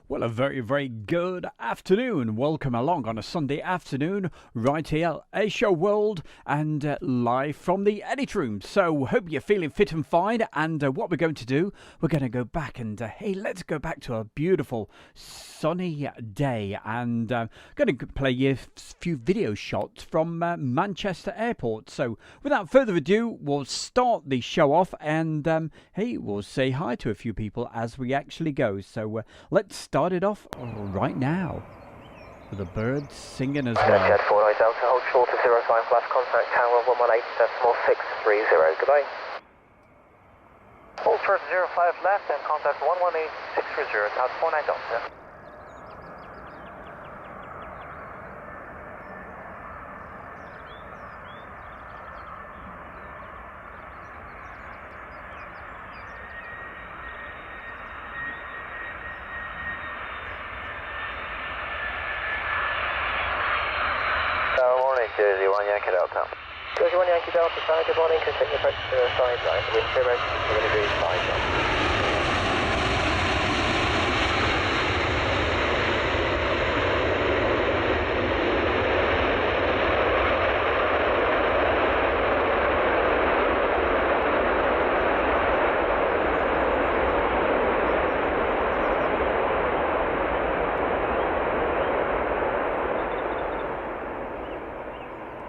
Well, a very, very good afternoon. Welcome along on a Sunday afternoon, right here, A Show World, and live from the edit room. So, hope you're feeling fit and fine. And what we're going to do, we're going to go back and, hey, let's go back to a beautiful sunny day. And going to play you a few video shots from Manchester Airport. So, without further ado, we'll start the show off. And, hey, we'll say hi to a few people as we actually go. So, let's start it off right now with the birds singing as well. Jet 49 Delta, hold short of 05 left, contact tower 118.630, goodbye. Hold short 05 left and contact 118.630, tower 49 Delta. Jersey 1 Yankee Delta. Jersey 1 Yankee Delta, sir, good morning. Continue approach to the side line. Wind 0, 2 degrees 5 knots.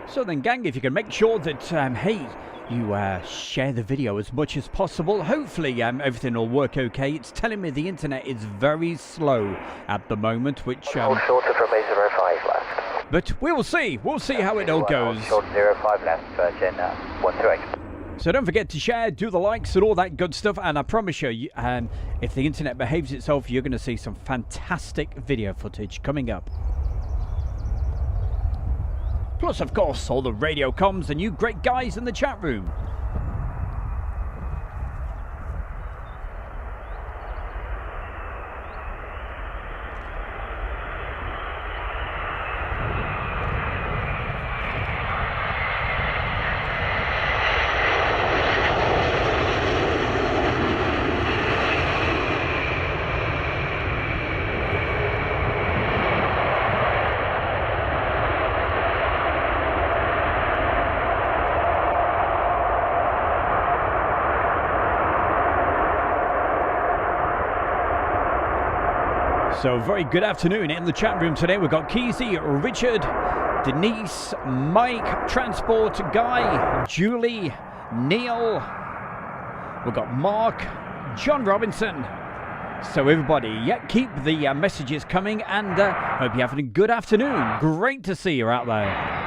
So then, gang, if you can make sure that, hey, you share the video as much as possible. Hopefully everything will work okay. It's telling me the internet is very slow at the moment, which... Hold shorter from a 05 left. But we will see. We'll see how it all goes. Hold short 05 left, Virgin 128. So don't forget to share, do the likes and all that good stuff. And I promise you, if the internet behaves itself, you're going to see some fantastic video footage coming up. Plus, of course, all the radio comms and you great guys in the chat room. So, very good afternoon in the chat room today. We've got Keezy, Richard, Denise, Mike, Transport, Guy, Julie, Neil. We've got Mark, John Robinson. So, everybody, yeah, keep the messages coming and hope you're having a good afternoon. Great to see you out there.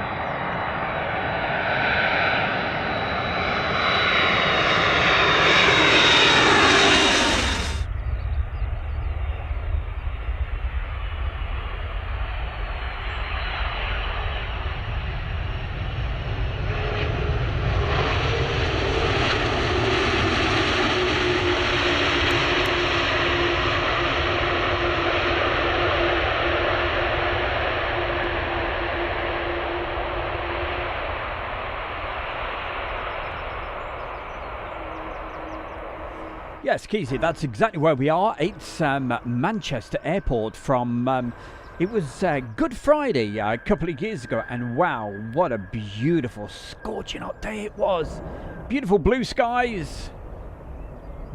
Yes, Keezy, that's exactly where we are. It's Manchester Airport from, it was Good Friday a couple of years ago, and wow, what a beautiful, scorching hot day it was. Beautiful blue skies.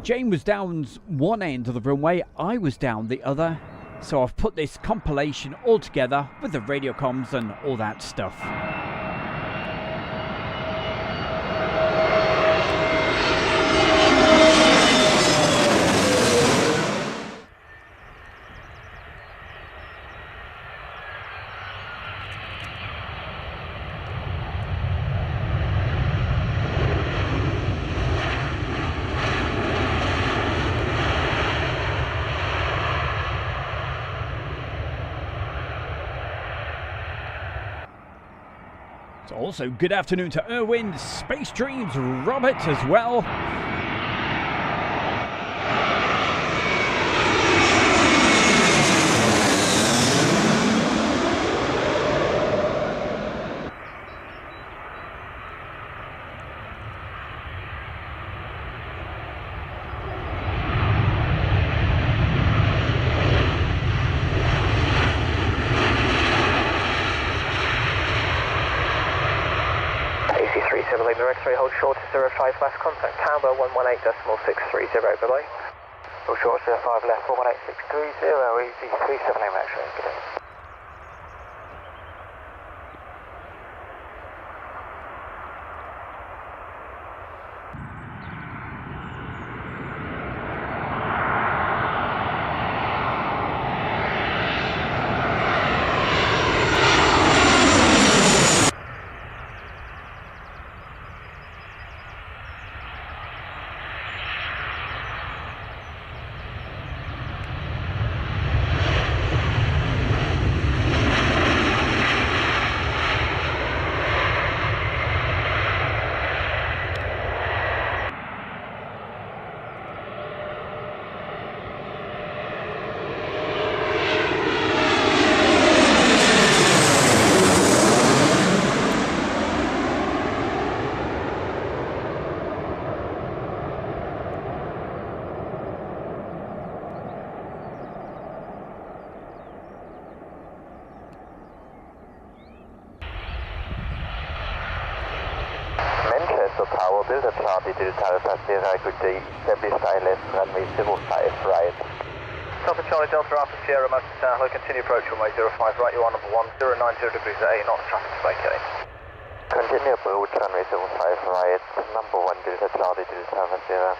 Jane was down one end of the runway, I was down the other, so I've put this compilation all together with the radio comms and all that stuff. Also, good afternoon to Erwin, Space Dreams, Robert as well. short 05 left, contact Tower 118.630, bye-bye. Full short 05 left, 118.630, easy 378 actually, good day. Tower, Delta Charlie, Delta Sierra, good day, establish ILS, runway 05 right. Delta Charlie, Delta Alpha Sierra, Mountain Tower, hello, continue approach runway 05 right, you are number 1090 degrees at A, not traffic to vacate. Continue approach runway 05 right, number 1 Delta Charlie, Delta Alpha Sierra.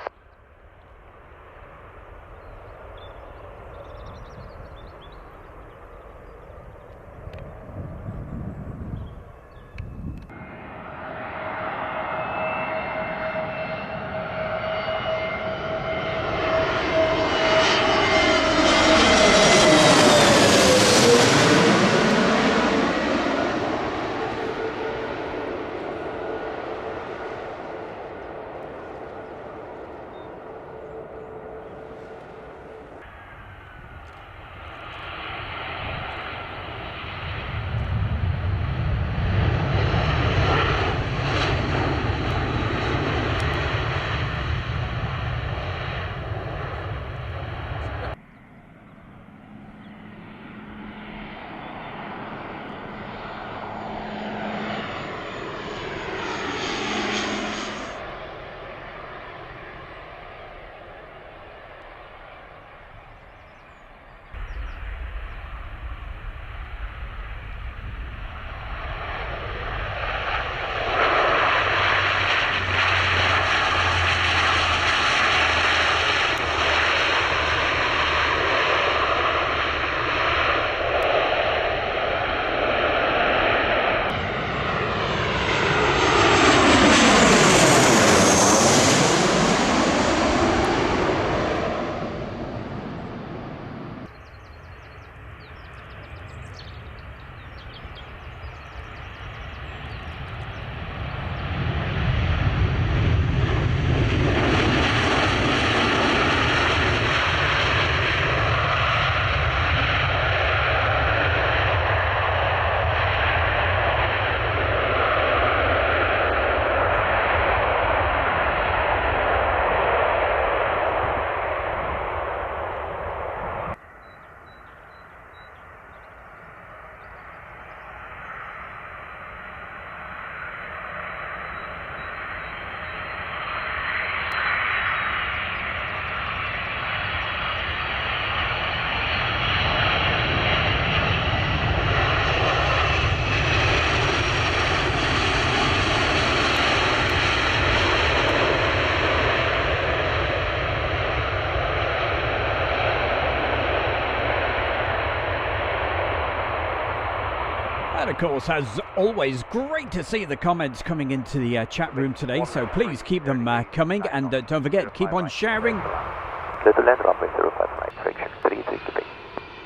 And of course, as always, great to see the comments coming into the chat room today, so please keep them coming, and don't forget, keep on sharing.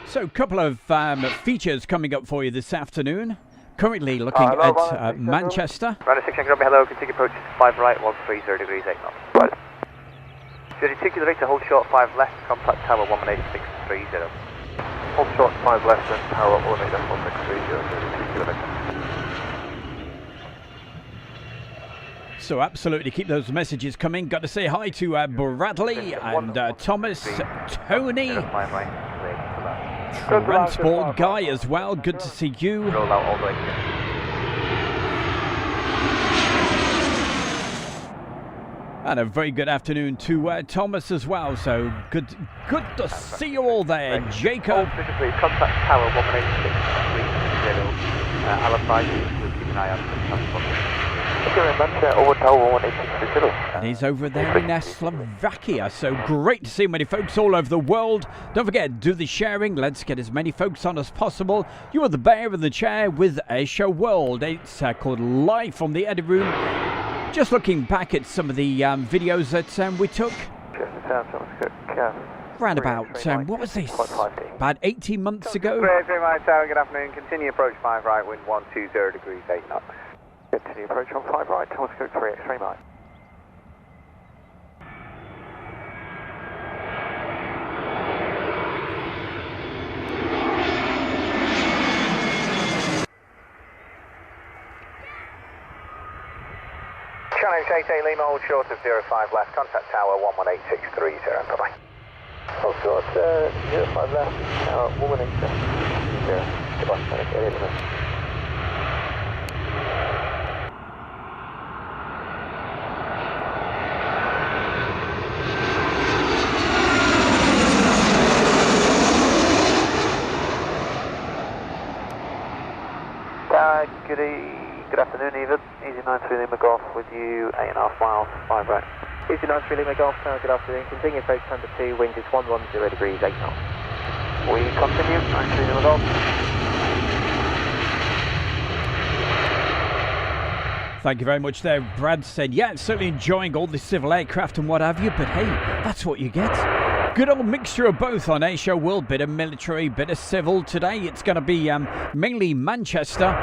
So, a couple of features coming up for you this afternoon. Currently looking at Manchester. Runway 6 hello, continue approach 5 right, 130 degrees, 8 knots. Right. Your reticular Victor, hold short 5 left, contact tower 118.630. Hold short 5 left and tower 118.630, So absolutely keep those messages coming. Got to say hi to Bradley and Thomas, Tony, Transport Guy as well. Good to see you. And a very good afternoon to Thomas as well. So good to see you all there. Jacob. Contact tower 18630. I'll advise you to keep an eye out for transport. Thank you very much. Over tower 18630. And he's over there in Slovakia. So great to see many folks all over the world. Don't forget, do the sharing. Let's get as many folks on as possible. You are the bear in the chair with Airshow World. It's called Live from the Eddy Room. Just looking back at some of the videos that we took round about, what was this, about 18 months ago? Great, good afternoon. Continue approach 5 right, wind 120 degrees 8 knots. Continue approach on 5 right, Thomas Cook 3 X-ray Mike. Challenge 88 Lima, hold short of 05 left, contact tower 11860, bye-bye. Hold short, 05 left, tower 11860, goodbye, thank you. Good afternoon, Evan. Easy 93 Lima Golf with you, 8.5 miles, 5 right. Easy 93 Lima Golf, good afternoon. Continue approach 10-2, wind is 110 degrees 8 knots. We continue, 93 Lima Golf. Thank you very much there. Brad said, yeah, certainly enjoying all the civil aircraft and what have you, but hey, that's what you get. Good old mixture of both on Airshow World. Bit of military, bit of civil. Today it's going to be mainly Manchester.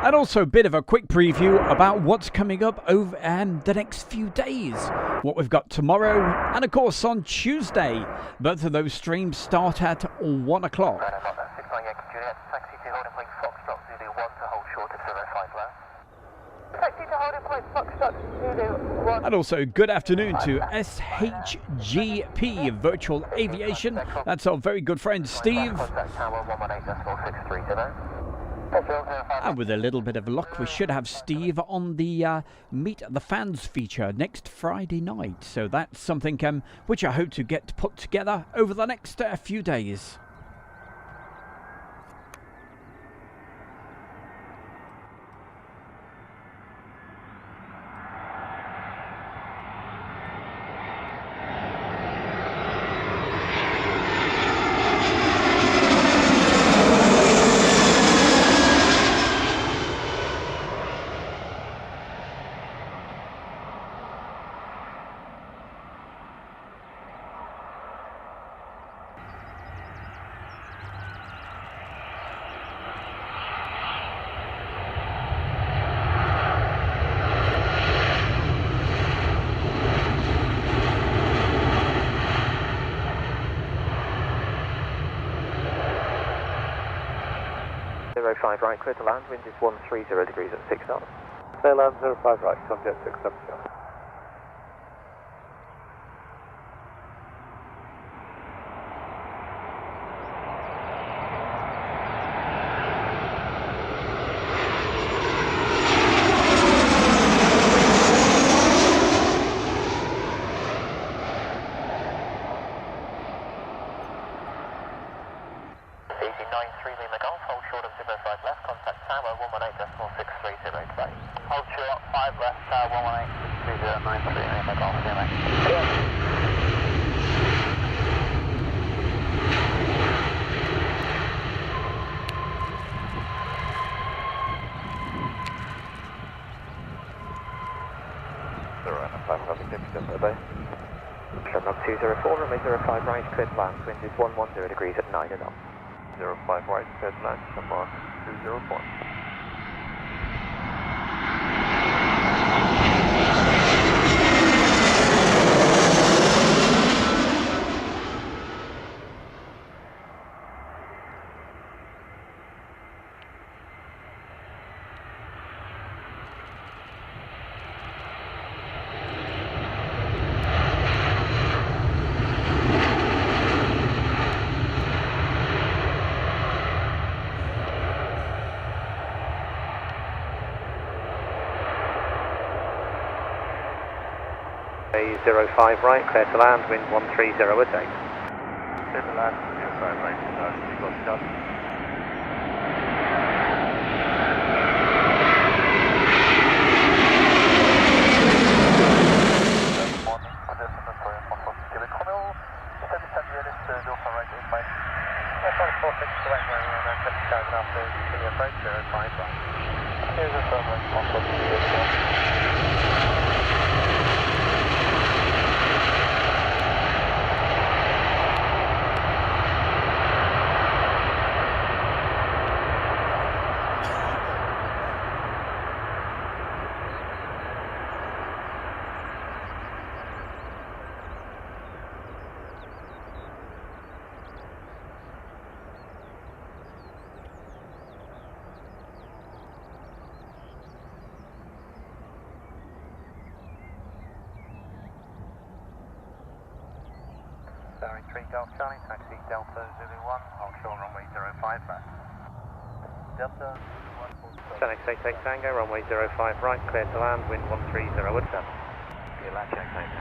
And also a bit of a quick preview about what's coming up over the next few days. What we've got tomorrow and of course on Tuesday. Both of those streams start at 1 o'clock. Taxi to holding point Foxtrot Zulu 1 to hold short of 05 left. Taxi to holding point Foxtrot Zulu 1. And also good afternoon to SHGP Virtual Aviation. That's our very good friend Steve. Contact tower 118.630. And with a little bit of luck, we should have Steve on the Meet the Fans feature next Friday night. So that's something which I hope to get put together over the next few days. .5 right, clear to land, wind is 130 degrees at 6 knots. Clear land 05 right, subject 670. Shamrock 204, runway 05 right, clear to land, wind is 110 degrees at 9 knots. 05 right, clear to land, Shamrock 204. 05 right, clear to land, wind 130 at 8. Clear to land, 05 right, you've got shot. Barry 3 Golf Charlie, taxi Delta Zulu 1, hold short runway 05 left. Delta Zulu 1, Senex 88 Tango, runway 05 right, clear to land, wind 130 at 7. Your land check, thank you.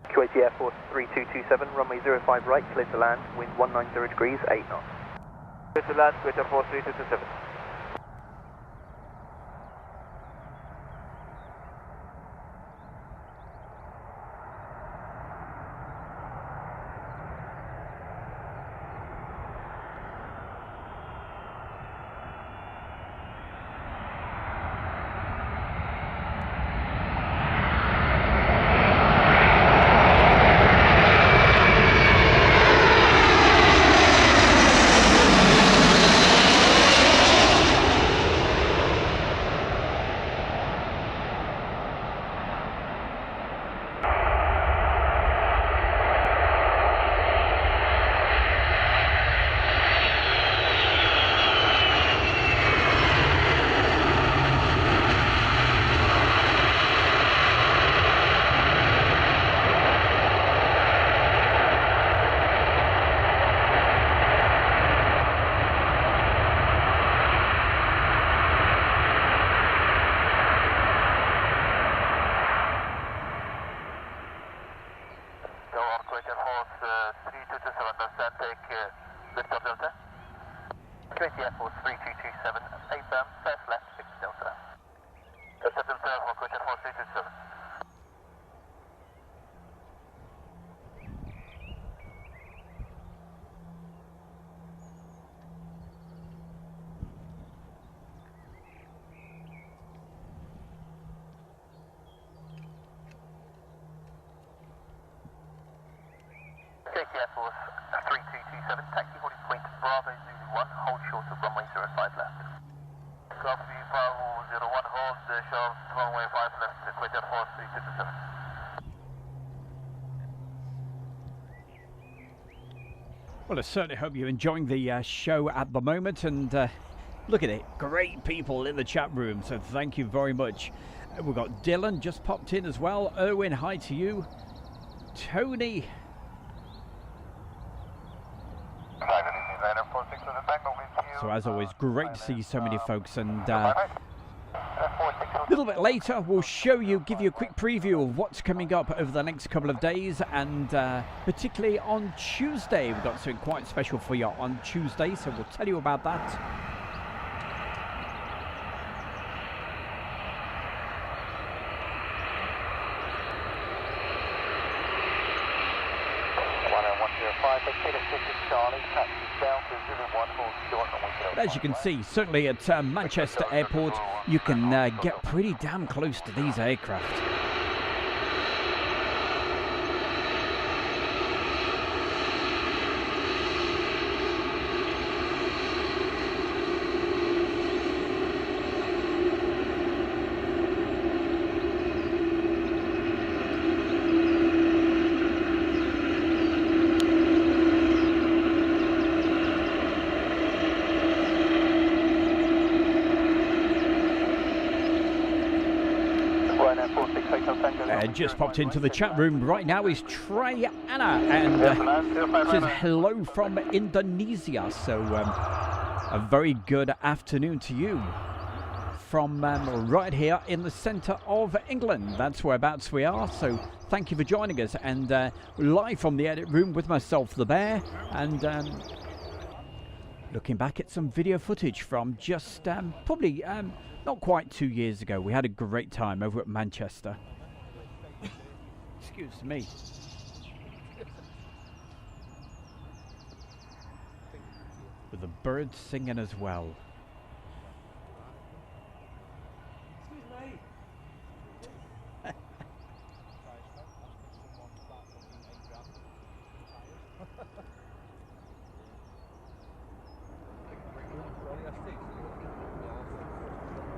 QAT Air Force 3227, runway 05 right, clear to land, wind 190 degrees, 8 knots. Clear to land, QAT Air Force 3227. QAT Air Force 3227, 8 berm, first left, 6 Delta. Delta Delta, QAT Air Force 327. QAT Air Force 3227, taxi holding point Bravo Zulu 1, hold short of runway 05 left. Copy, Bravo 01, hold short runway 5 left, QAT Air Force 3227. Well, I certainly hope you're enjoying the show at the moment, and look at it, great people in the chat room, so thank you very much. We've got Dylan just popped in as well. Erwin, hi to you. Tony. So as always, great to see so many folks, and a little bit later we'll show you, give you a quick preview of what's coming up over the next couple of days, and particularly on Tuesday we've got something quite special for you on Tuesday, so we'll tell you about that. But as you can see, certainly at Manchester Airport, you can get pretty damn close to these aircraft. there just popped into the chat room right now is Trey Anna, and says hello from Indonesia. So a very good afternoon to you from right here in the centre of England. That's whereabouts we are. So thank you for joining us, and live from the edit room with myself, the Bear, and looking back at some video footage from just probably not quite 2 years ago. We had a great time over at Manchester. Excuse me. With the birds singing as well.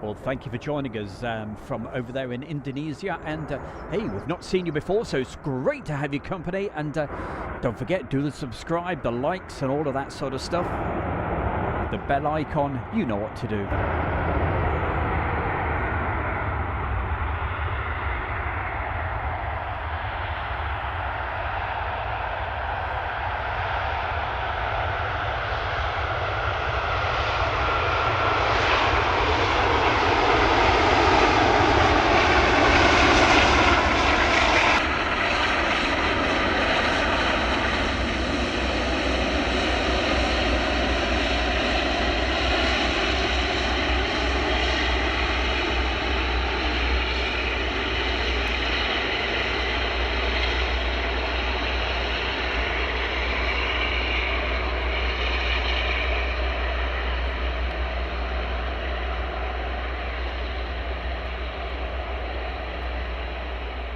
Well, thank you for joining us from over there in Indonesia, and hey, we've not seen you before, so it's great to have your company, and don't forget, do the subscribe, the likes and all of that sort of stuff. The bell icon, you know what to do.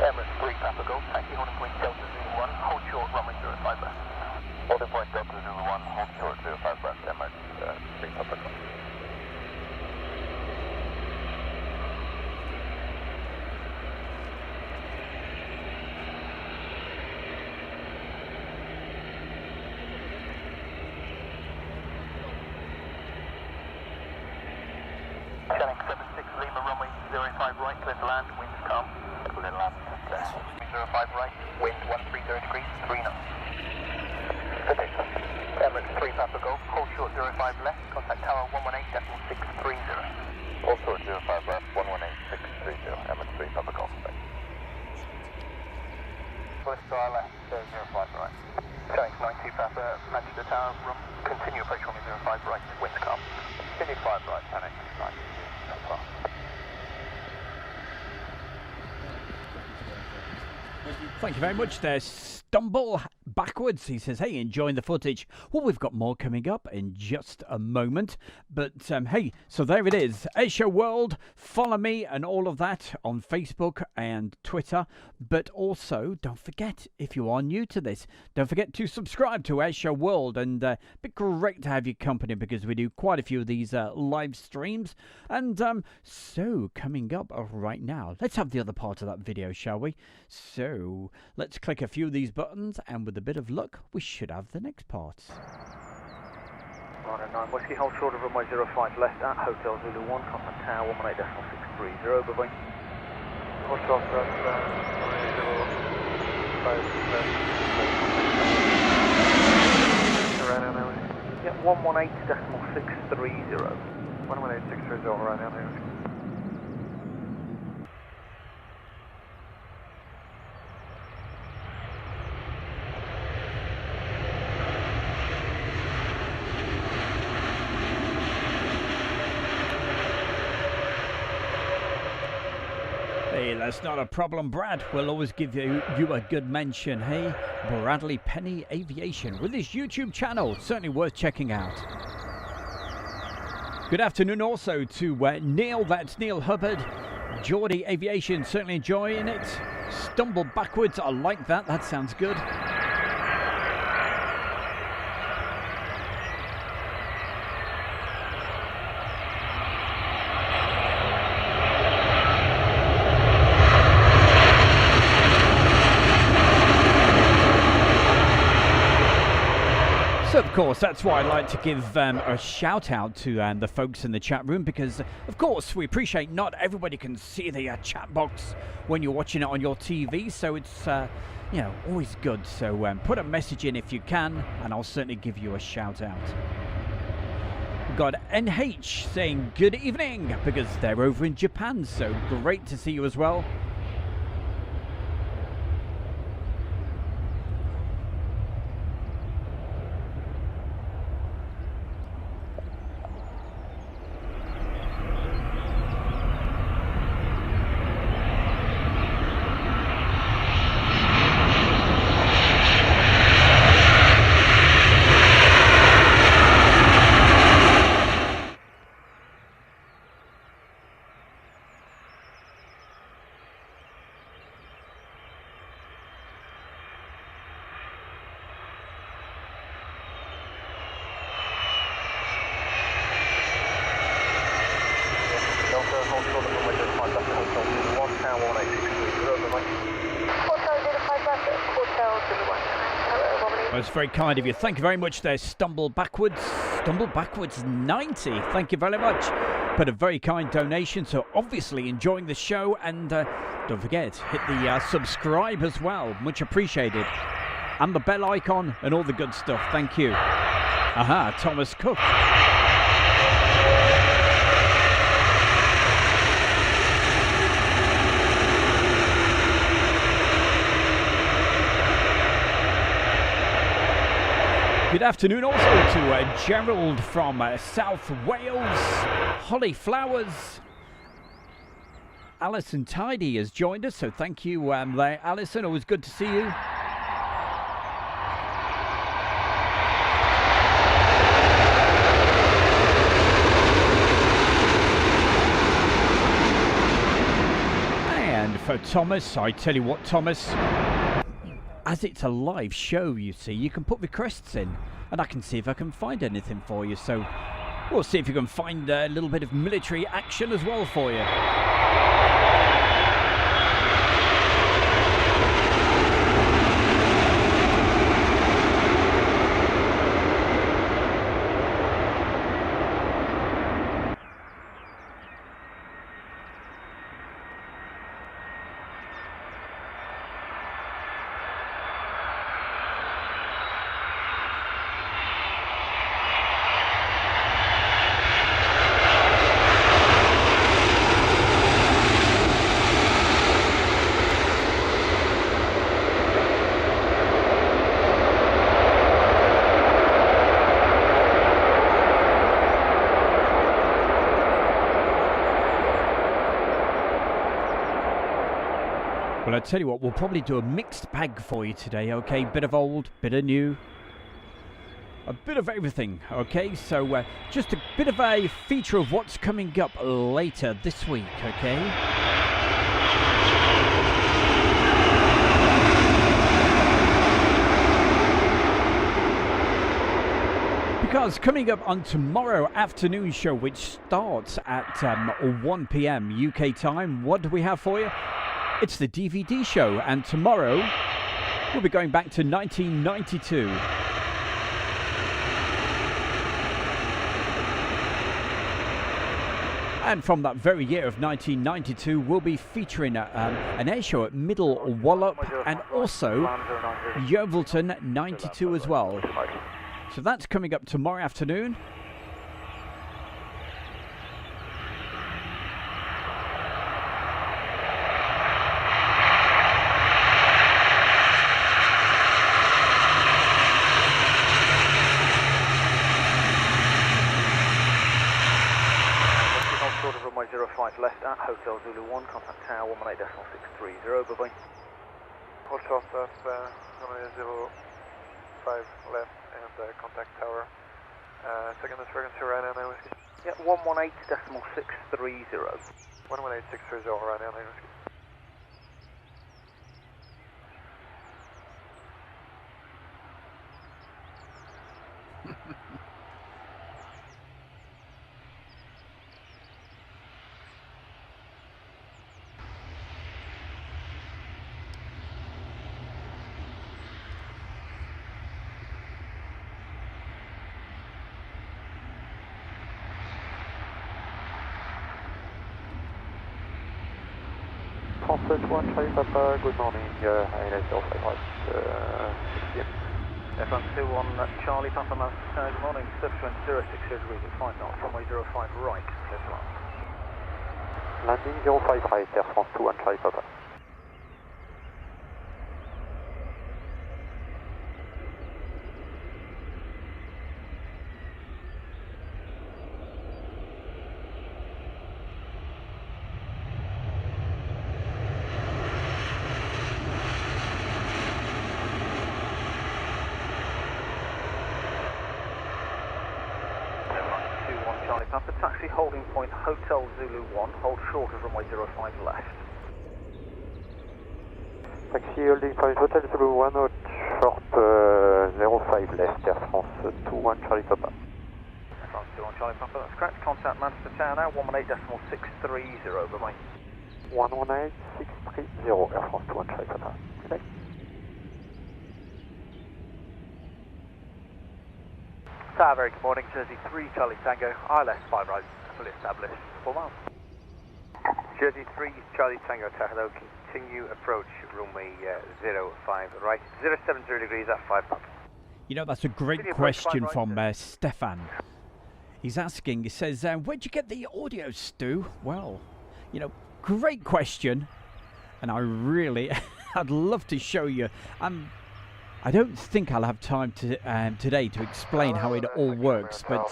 Emirates 3 Papa Golf, taxi holding point Delta 01, hold short, runway 05 left. Holding point Delta 01, hold short, 05 left, Emirates 3 Papa Golf. Channel 76 Lima, runway 05 right, clear to land, wind is calm. Clear to land, 05 right, wind 130 degrees, 3 knots. Emirates 3 Papa Golf, hold short 05 left, contact tower 118.630. Hold short 05 left, 118.630, Emirates 3 Papa Golf. First star left, 05 right. Channel 92 Papa, Manchester Tower, continue approach runway 05 right, wind calm. Continue 5 right, Channel 9. That's far. Thank you very much there, Stumble Backwards. He says, hey, enjoying the footage. Well, we've got more coming up in just a moment. But, hey, so there it is. Airshow World, follow me and all of that on Facebook and Twitter. But also, don't forget, if you are new to this, don't forget to subscribe to Airshow World. And it'd be great to have your company, because we do quite a few of these live streams. And so, coming up right now, let's have the other part of that video, shall we? So, let's click a few of these buttons, and with a bit of luck, we should have the next parts. 109 Whiskey, hold short of runway 05 left at Hotel Zulu 1, contact tower 118.630, bye-bye. Hold short of runway 05 yeah, 118.630. 118.630 around now. Hey, that's not a problem, Brad. We'll always give you a good mention. Hey, Bradley Penny Aviation with his YouTube channel. Certainly worth checking out. Good afternoon also to Neil. That's Neil Hubbard. Geordie Aviation, certainly enjoying it. Stumble Backwards. I like that. That sounds good. course, that's why I like to give a shout out to the folks in the chat room, because of course we appreciate not everybody can see the chat box when you're watching it on your TV, so it's you know, always good. So put a message in if you can, and I'll certainly give you a shout out. We've got NH saying good evening because they're over in Japan, so great to see you as well. That's very kind of you. Thank you very much there, Stumble Backwards 90. Thank you very much. But a very kind donation, so obviously enjoying the show, and don't forget, hit the subscribe as well. Much appreciated. And the bell icon and all the good stuff. Thank you. Aha, Thomas Cook. Good afternoon also to Gerald from South Wales, Holly Flowers. Alison Tidy has joined us, so thank you there, Alison. Always good to see you. And for Thomas, I tell you what, Thomas, as it's a live show, you see, you can put requests in, and I can see if I can find anything for you. So we'll see if you can find a little bit of military action as well for you. Well, I tell you what, we'll probably do a mixed bag for you today, okay? Bit of old, bit of new, a bit of everything, okay? So just a bit of a feature of what's coming up later this week, okay? Because coming up on tomorrow afternoon show, which starts at 1 p.m. UK time, what do we have for you? It's the DVD show, and tomorrow we'll be going back to 1992. And from that very year of 1992, we'll be featuring an air show at Middle Wallop and also Yeovilton 92 as well. So that's coming up tomorrow afternoon. Left at Hotel Zulu 1, contact tower 118.630, bye-bye. Hold short of 105 left and contact tower. Second is frequency right now, whiskey. Yeah, 118.630. 118.630 right now, whiskey. France 21 Charlie Papa, good morning, ILS 05 right, 6 p.m. F121 Charlie Papa Mas, good morning, surface wind 060 degrees at 5 knots, runway 05 right, clear to land. Landing 05 right, Air France 21 Charlie Papa. Charlie Papa, taxi holding point Hotel Zulu 1, hold short of runway 05 left. Taxi holding point Hotel Zulu 1, hold short 05 left, Air France 21 Charlie Papa. Air France 21 Charlie Papa, that's correct. Contact Manchester Tower now, 118.630, bye-bye. 118.630, Air France 21 Charlie Papa. Okay. Tower, very good morning, Jersey 3 Charlie Tango, ILS 5 right, fully established, 4 miles. Jersey 3 Charlie Tango, Tower, continue approach, runway 05 right, 070 degrees at 5 knots. You know, that's a great question from Stefan. He's asking, he says, where'd you get the audio, Stu? Well, you know, great question. And I really, I'd love to show you. I don't think I'll have time to today to explain how it all works, but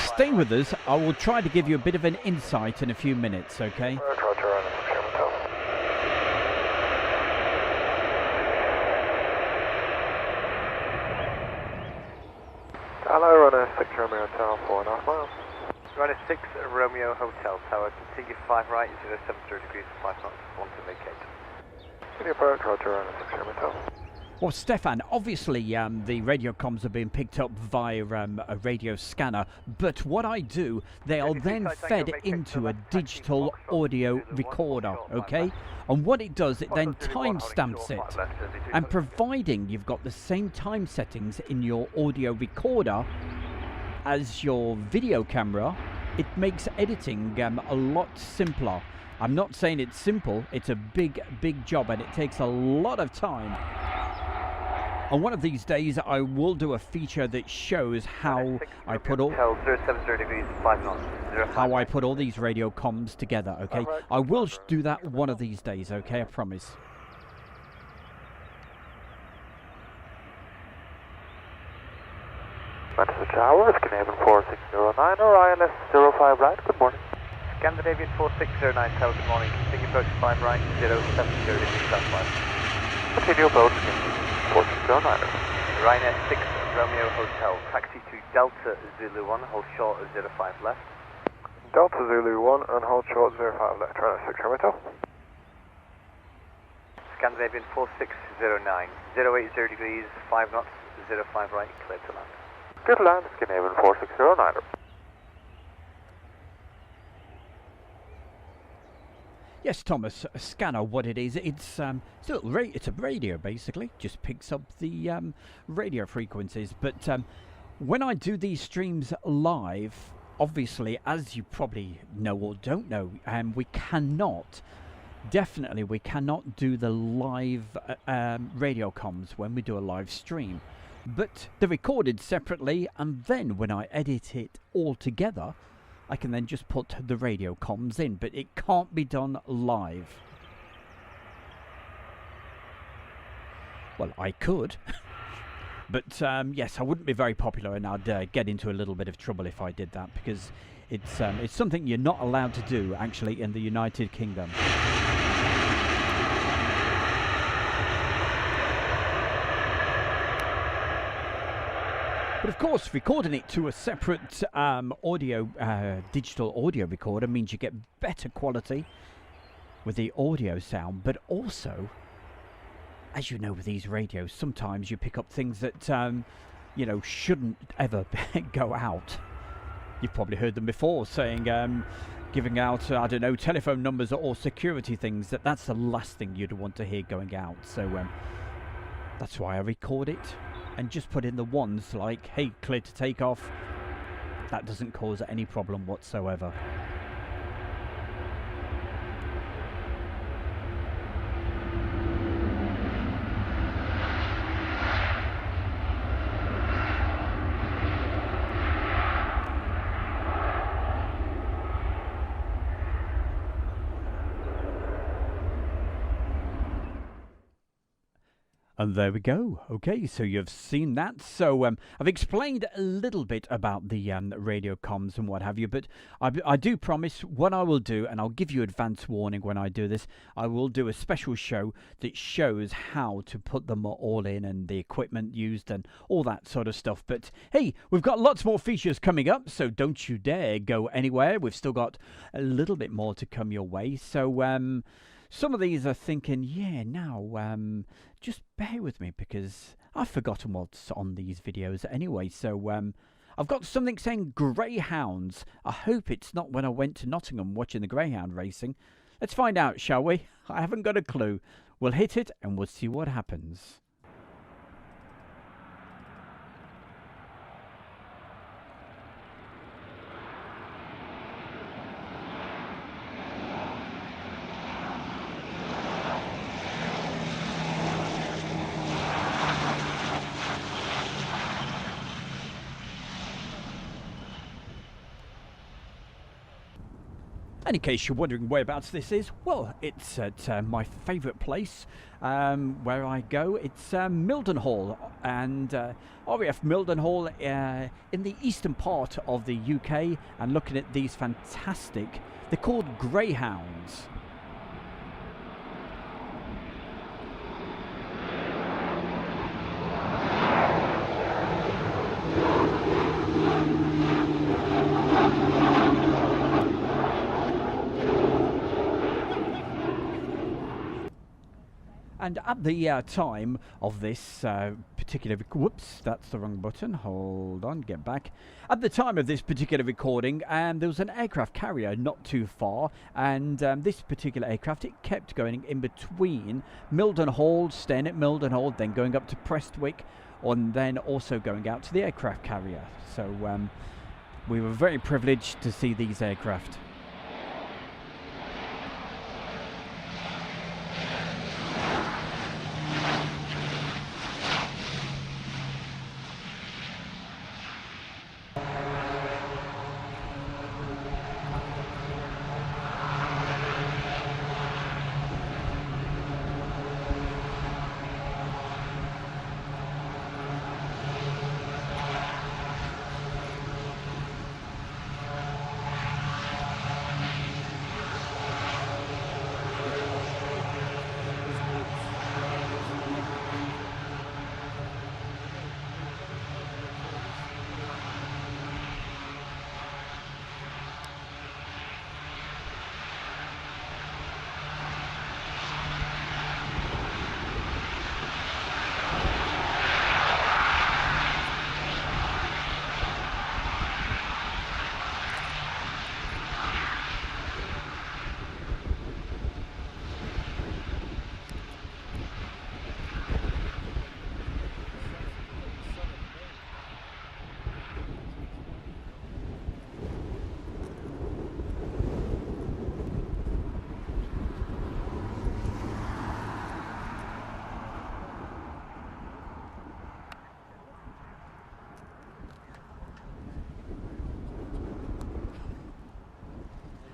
stay with us. I will try to give you a bit of an insight in a few minutes, okay? Hello, runner 6 Romeo Tower, 4.5 miles. Runner 6 Romeo Hotel Tower, continue 5 right, 070 degrees, 5 knots, want to vacate. Approach, Roger, runner 6 Romeo Tower. Well, Stefan, obviously the radio comms are being picked up via a radio scanner, but what I do, they are then fed into a digital audio recorder, okay? And what it does, it then timestamps it. And providing you've got the same time settings in your audio recorder as your video camera, it makes editing a lot simpler. I'm not saying it's simple, it's a big job and it takes a lot of time. And one of these days I will do a feature that shows how I put all these radio comms together, okay? I will do that one of these days, okay? I promise. Manchester Tower, Scandinavian 4609 or ILS 05 right, good morning. Scandinavian 4609 Tower, good morning. Continue approach 5 right, 070 degrees southwest. Continue approach 4609. Ryanair 6 Romeo Hotel, taxi to Delta Zulu 1, hold short of 05 left. Delta Zulu 1 and hold short 05 left, Ryanair 6 Romeo Hotel. Scandinavian 4609, 080 degrees, 5 knots, 05 right, clear to land. Good land, Scandinavian 4609. Yes, Thomas, a scanner, what it is, it's a radio basically, just picks up the radio frequencies. But when I do these streams live, obviously, as you probably know or don't know, we cannot do the live radio comms when we do a live stream. But they're recorded separately, and then when I edit it all together, I can then just put the radio comms in, but it can't be done live. Well, I could, but yes, I wouldn't be very popular, and I'd get into a little bit of trouble if I did that, because it's something you're not allowed to do, actually, in the United Kingdom. But of course, recording it to a separate digital audio recorder means you get better quality with the audio sound, but also, as you know with these radios, sometimes you pick up things that, you know, shouldn't ever go out. You've probably heard them before saying, giving out, I don't know, telephone numbers or security things, that's the last thing you'd want to hear going out. So that's why I record it. And just put in the ones like, hey, clear to take off. That doesn't cause any problem whatsoever. And there we go. Okay, so you've seen that. So I've explained a little bit about the radio comms and what have you, but I do promise what I will do, and I'll give you advance warning when I do this, I will do a special show that shows how to put them all in and the equipment used and all that sort of stuff. But hey, we've got lots more features coming up, so don't you dare go anywhere. We've still got a little bit more to come your way. So some of these are thinking, yeah, now, just bear with me because I've forgotten what's on these videos anyway. So, I've got something saying greyhounds. I hope it's not when I went to Nottingham watching the greyhound racing. Let's find out, shall we? I haven't got a clue. We'll hit it and we'll see what happens. And in case you're wondering whereabouts this is, well, it's at my favourite place where I go. It's Mildenhall, and RAF Mildenhall in the eastern part of the UK, and looking at these fantastic, they're called greyhounds. And at the time of this particular... Whoops, that's the wrong button. Hold on, get back. At the time of this particular recording, there was an aircraft carrier not too far. And this particular aircraft, it kept going in between Mildenhall, staying at Mildenhall, then going up to Prestwick, and then also going out to the aircraft carrier. So we were very privileged to see these aircraft.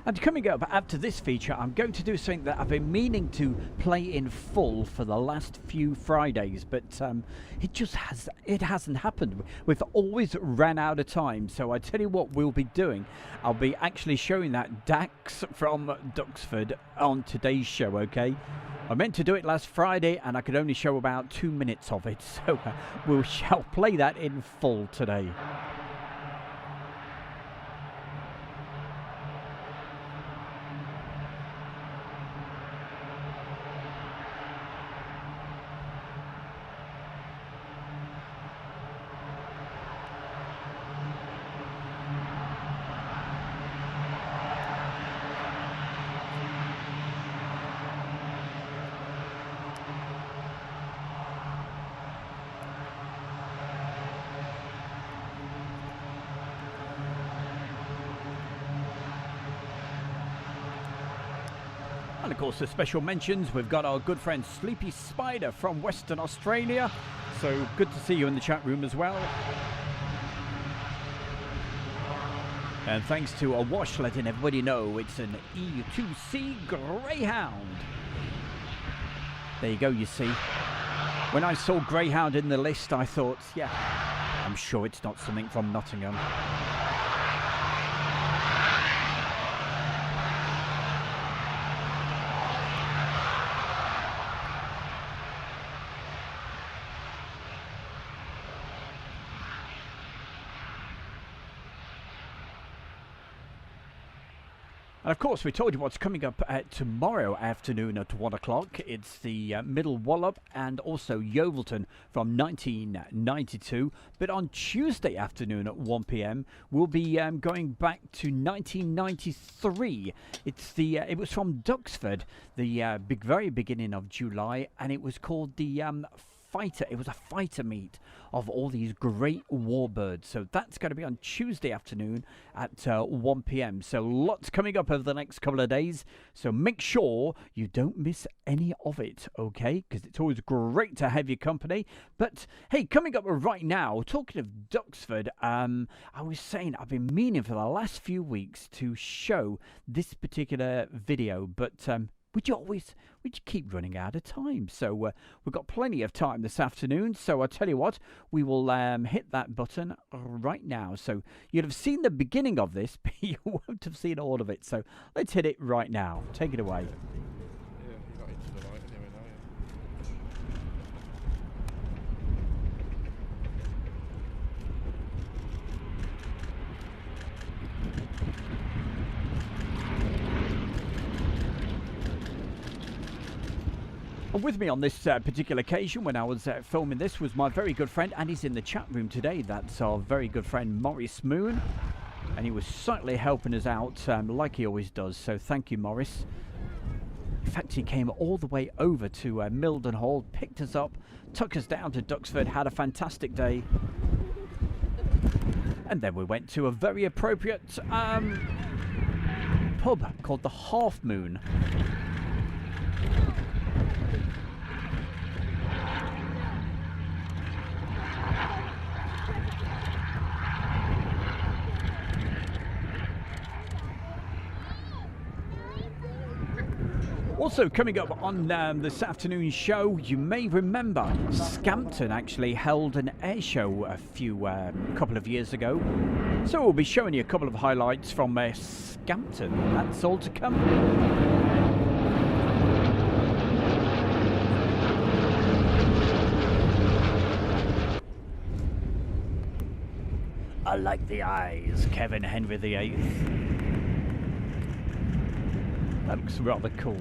And coming up after this feature, I'm going to do something that I've been meaning to play in full for the last few Fridays, but it hasn't happened. We've always ran out of time, so I tell you what we'll be doing. I'll be actually showing that Dax from Duxford on today's show, okay? I meant to do it last Friday, and I could only show about 2 minutes of it, so we shall play that in full today. And of course, the special mentions, we've got our good friend Sleepy Spider from Western Australia. So good to see you in the chat room as well. And thanks to Awash letting everybody know it's an E2C Greyhound. There you go, you see. When I saw Greyhound in the list, I thought, yeah, I'm sure it's not something from Nottingham. And of course, we told you what's coming up tomorrow afternoon at 1 o'clock. It's the Middle Wallop and also Yeovilton from 1992. But on Tuesday afternoon at 1 p.m, we'll be going back to 1993. It was from Duxford, the very beginning of July, and it was called the Fighter. It was a fighter meet of all these great warbirds. So that's going to be on Tuesday afternoon at 1 p.m. So lots coming up over the next couple of days. So make sure you don't miss any of it, okay? Because it's always great to have your company. But hey, coming up right now, talking of Duxford, I was saying I've been meaning for the last few weeks to show this particular video, but would you keep running out of time? So we've got plenty of time this afternoon. So I tell you what, we will hit that button right now. So you'd have seen the beginning of this, but you won't have seen all of it. So let's hit it right now. Take it away. Yeah, you got into the light anyway now, And with me on this particular occasion when I was filming this was my very good friend, and he's in the chat room today. That's our very good friend Maurice Moon, and he was certainly helping us out like he always does. So thank you, Maurice. In fact, he came all the way over to Mildenhall, picked us up, took us down to Duxford, had a fantastic day, and then we went to a very appropriate pub called the Half Moon. Also coming up on this afternoon's show, you may remember Scampton actually held an air show a couple of years ago. So we'll be showing you a couple of highlights from Scampton. That's all to come. I like the eyes, Kevin Henry VIII. That looks rather cool.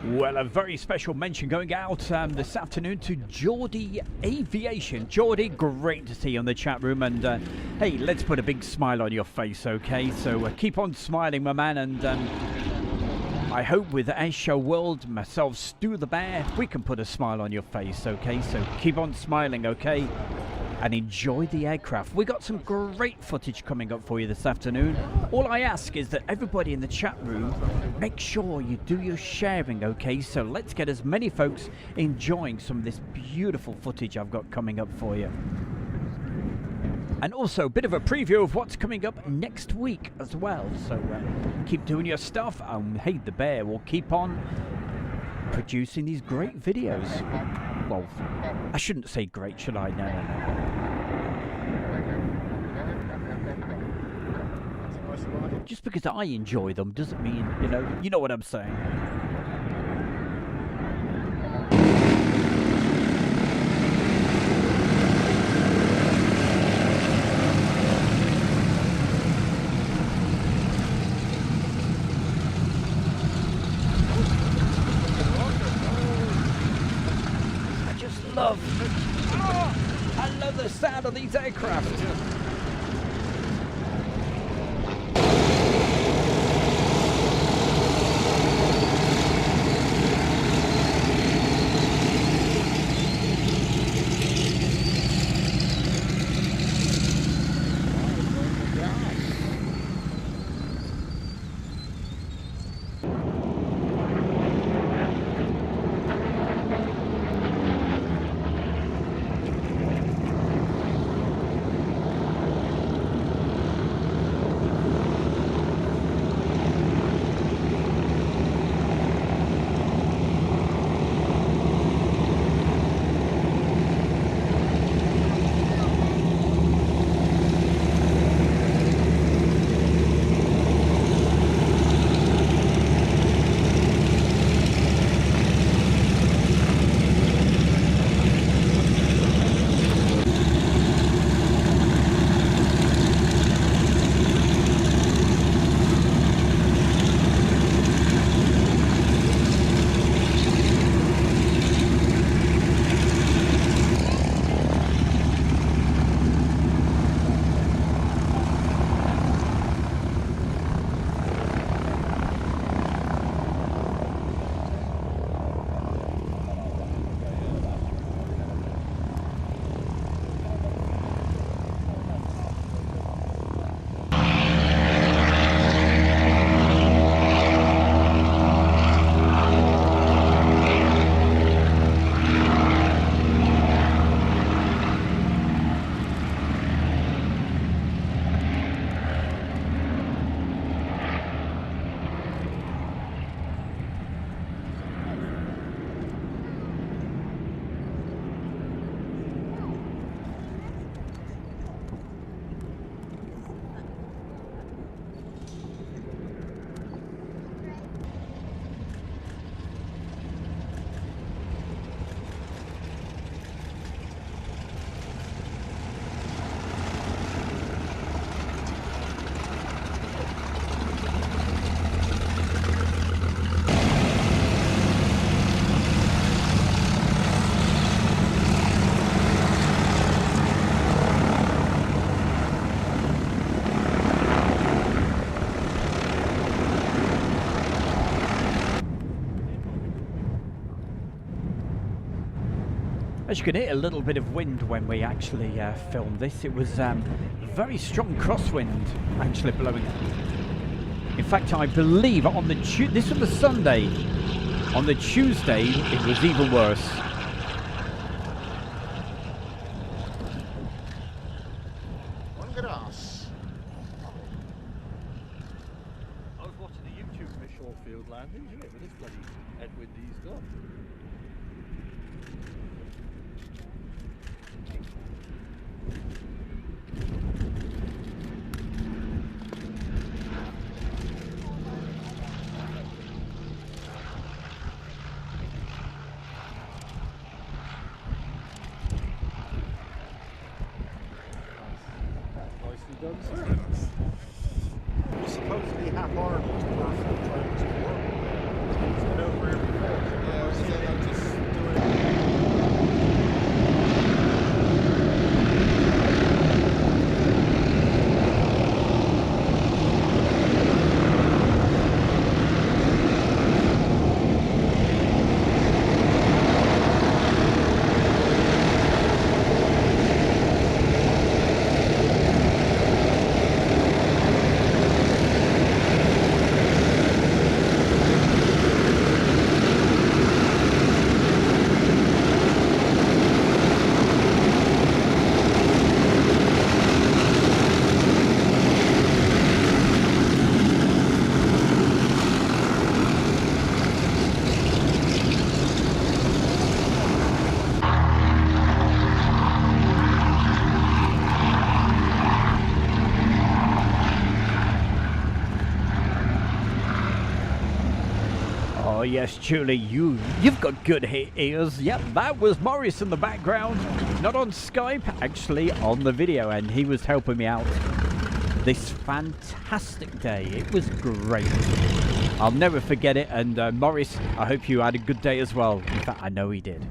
Well, a very special mention going out this afternoon to Geordie Aviation. Geordie, great to see you on the chat room, and hey, let's put a big smile on your face, okay? So keep on smiling, my man, and I hope with Airshow World, myself, Stu the Bear, we can put a smile on your face, okay? So keep on smiling, okay? And enjoy the aircraft. We got some great footage coming up for you this afternoon. All I ask is that everybody in the chat room, make sure you do your sharing, okay? So let's get as many folks enjoying some of this beautiful footage I've got coming up for you. And also a bit of a preview of what's coming up next week as well. So keep doing your stuff. Hey, the Bear will keep on producing these great videos. Well, I shouldn't say great, should I? No. Just because I enjoy them doesn't mean, you know what I'm saying. I love the sound of these aircraft. As you can hear, a little bit of wind when we actually filmed this. It was very strong crosswind actually blowing. In fact, I believe on the this was the Sunday. On the Tuesday, it was even worse. One grass. I was watching the YouTube for Shortfield landing, isn't it? With this bloody headwind he's got. Done, sir. It's supposedly half-hour for transport. It's been over here before. Yeah, I was saying I'm just doing. Oh yes, Julie, you've got good ears. Yep, that was Morris in the background. Not on Skype, actually on the video, and he was helping me out this fantastic day. It was great. I'll never forget it, and Morris, I hope you had a good day as well. In fact, I know he did.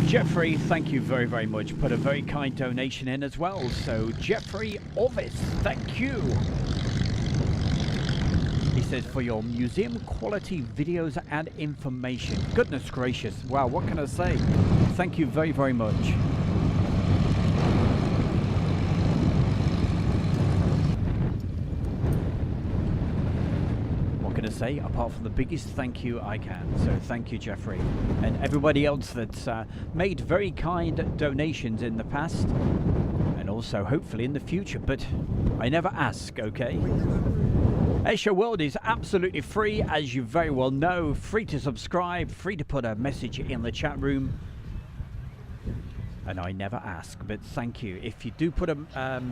Jeffrey, thank you very, very much. Put a very kind donation in as well. So, Jeffrey Orvis, thank you. He says, for your museum quality videos and information. Goodness gracious. Wow, what can I say? Thank you very, very much. Going to say apart from the biggest thank you I can. So thank you, Jeffrey, and everybody else that's made very kind donations in the past and also hopefully in the future, but I never ask. Okay, Airshow World is absolutely free, as you very well know. Free to subscribe, free to put a message in the chat room, and I never ask, but thank you. If you do put a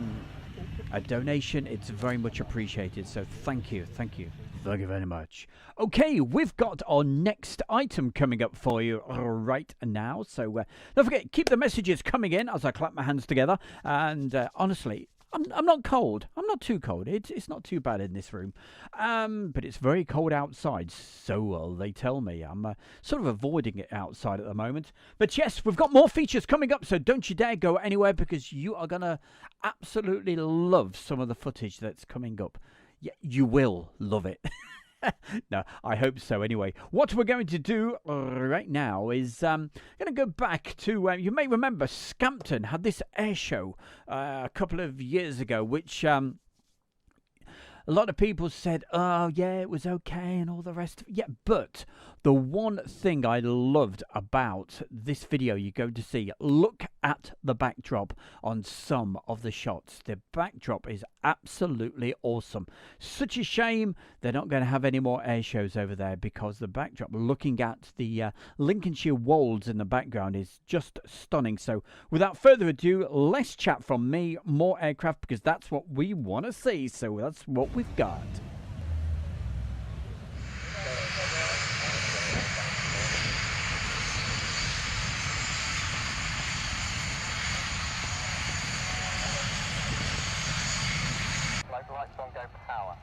donation, it's very much appreciated. So thank you, thank you. Thank you very much. Okay, we've got our next item coming up for you right now. So don't forget, keep the messages coming in as I clap my hands together. And honestly, I'm not cold. I'm not too cold. It's not too bad in this room. But it's very cold outside. So they tell me. I'm sort of avoiding it outside at the moment. But yes, we've got more features coming up. So don't you dare go anywhere because you are going to absolutely love some of the footage that's coming up. Yeah, you will love it. No, I hope so anyway. What we're going to do right now is going to go back to, you may remember Scampton had this air show a couple of years ago, which a lot of people said, oh yeah, it was okay and all the rest of it. Yeah, but the one thing I loved about this video you're going to see, look at the backdrop on some of the shots. The backdrop is absolutely awesome. Such a shame they're not going to have any more air shows over there because the backdrop, looking at the Lincolnshire Wolds in the background, is just stunning. So without further ado, less chat from me, more aircraft, because that's what we want to see. So that's what we've got. Local lights on, go for power.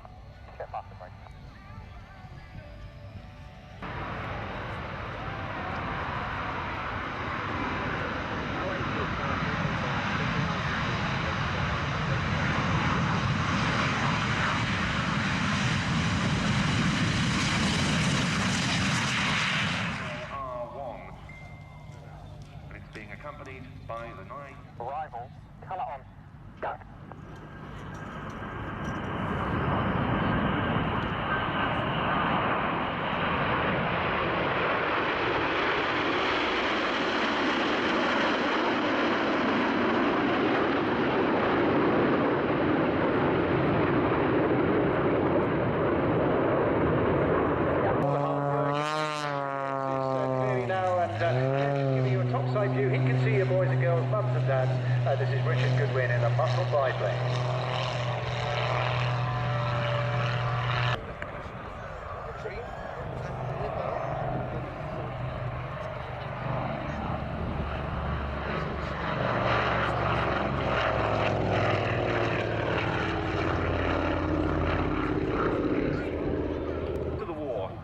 Check button brake. R1. And it's being accompanied by the 9. Arrival, colour on, go. Giving you a topside view, he can see you boys and girls, mums and dads. This is Richard Goodwin in the muscle biplane.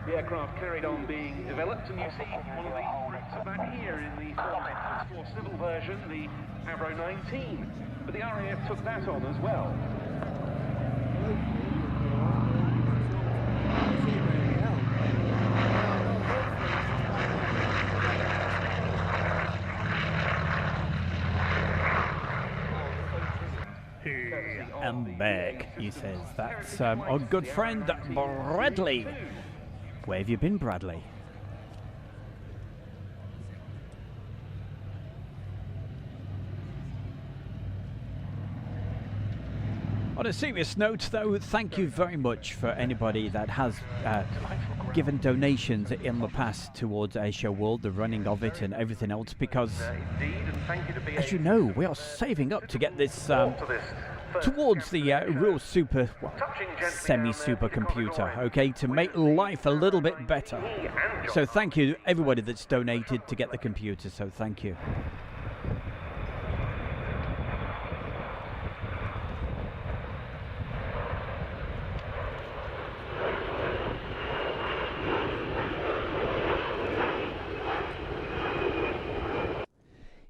The aircraft carried on being developed, and you see one of the routes back here in the for civil version, the Avro 19. But the RAF took that on as well. I'm back, he says. That's our good friend Bradley. Where have you been, Bradley? On a serious note, though, thank you very much for anybody that has given donations in the past towards Airshow World, the running of it and everything else, because, as you know, we are saving up to get this towards the real super, semi-super computer, okay, to make life a little bit better. So thank you everybody that's donated to get the computer, so thank you.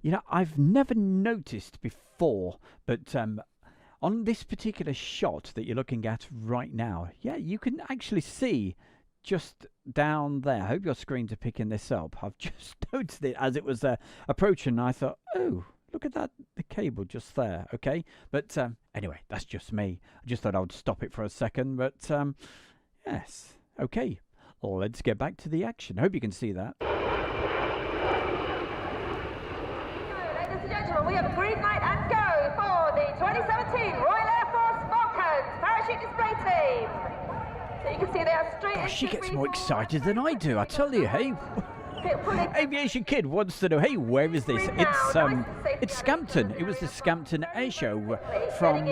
You know, I've never noticed before, but on this particular shot that you're looking at right now, yeah, you can actually see just down there. I hope your screens are picking this up. I've just noticed it as it was approaching, and I thought, oh, look at that, the cable just there, okay? But anyway, that's just me. I just thought I would stop it for a second, but yes, okay. Let's get back to the action. I hope you can see that. Ladies and gentlemen, we have a green light and go for the 2017 Royal Air Force Falcons parachute display team. So you can see they are straight into She gets more excited than I do, I tell you, hey. Aviation Kid wants to know, hey, where is this? It's Scampton. It was the Scampton Air Show from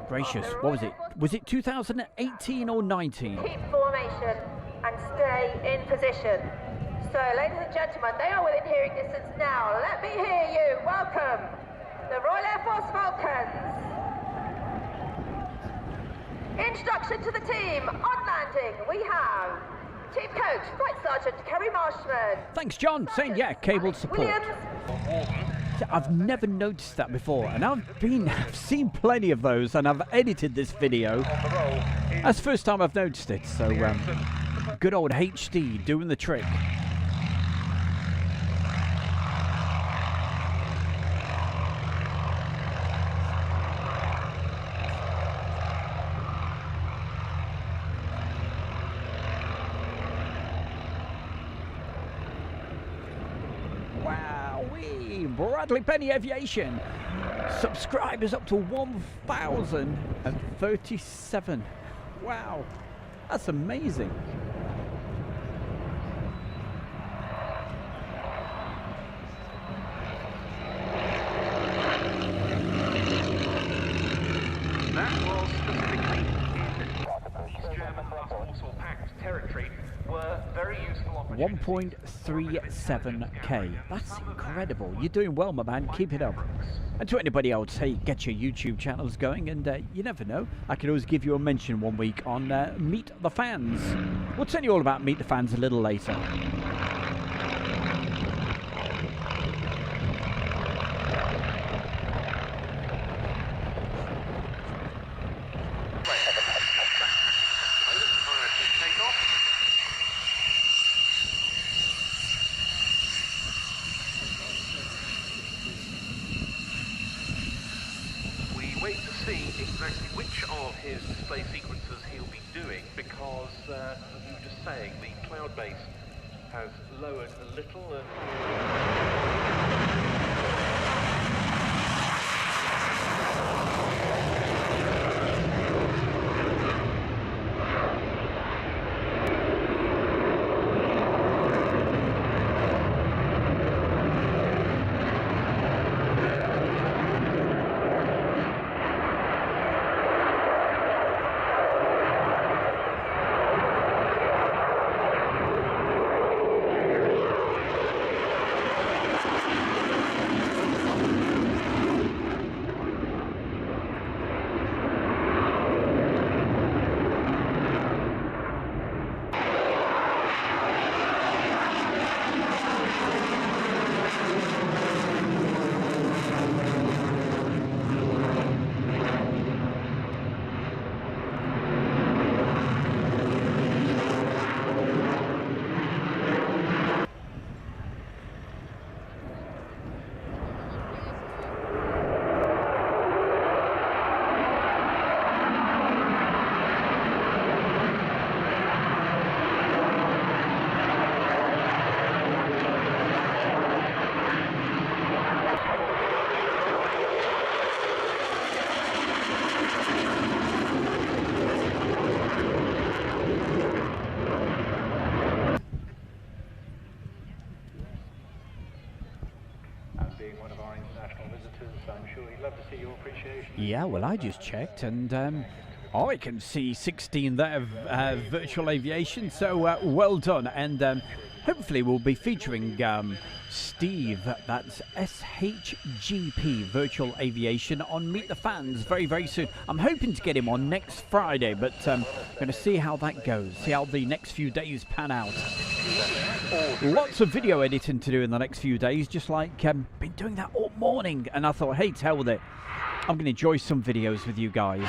gracious, what was it? Was it 2018 or 19? Keep formation and stay in position. So, ladies and gentlemen, they are within hearing distance now. Let me hear you. Welcome the Royal Air Force Falcons. Introduction to the team. On landing, we have Team Coach, Flight Sergeant Kerry Marshman. Thanks, John. Saying, yeah, cable support. Williams. I've never noticed that before, and I've seen plenty of those, and I've edited this video. That's the first time I've noticed it, so good old HD doing the trick. Bradley Penny Aviation. Subscribers up to 1,037. Wow, that's amazing. That was specifically in East German Warsaw Pact territory, were very useful opportunities. 1.37k. That's incredible. You're doing well, my man. Keep it up. And to anybody else, hey, get your YouTube channels going, and you never know, I could always give you a mention one week on Meet the Fans. We'll tell you all about Meet the Fans a little later. Wait to see exactly which of his display sequences he'll be doing, because, as we were just saying, the cloud base has lowered a little and... Yeah, well, I just checked, and I can see 16 there of Virtual Aviation, so well done. And hopefully we'll be featuring Steve, that's SHGP Virtual Aviation, on Meet the Fans very, very soon. I'm hoping to get him on next Friday, but I'm going to see how that goes, see how the next few days pan out. Lots of video editing to do in the next few days, just like been doing that all morning, and I thought, hey, to hell with it. I'm going to enjoy some videos with you guys.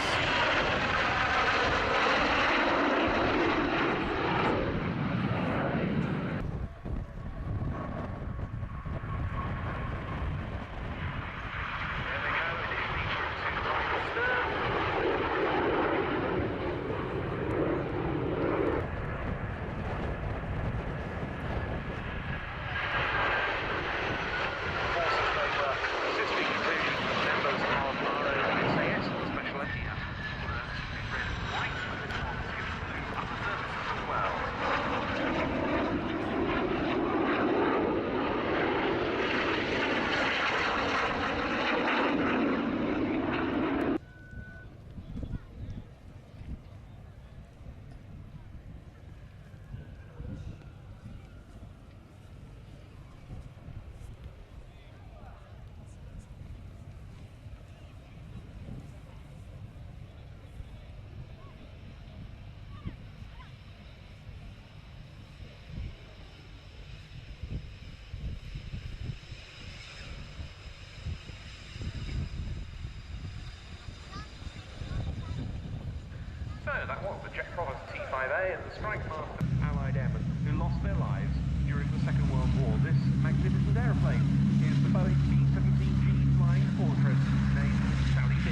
that was the Jet Provost T5A and the Strike Master Allied Airmen who lost their lives during the Second World War. This magnificent aeroplane is the Boeing B-17G Flying Fortress, named Sally D.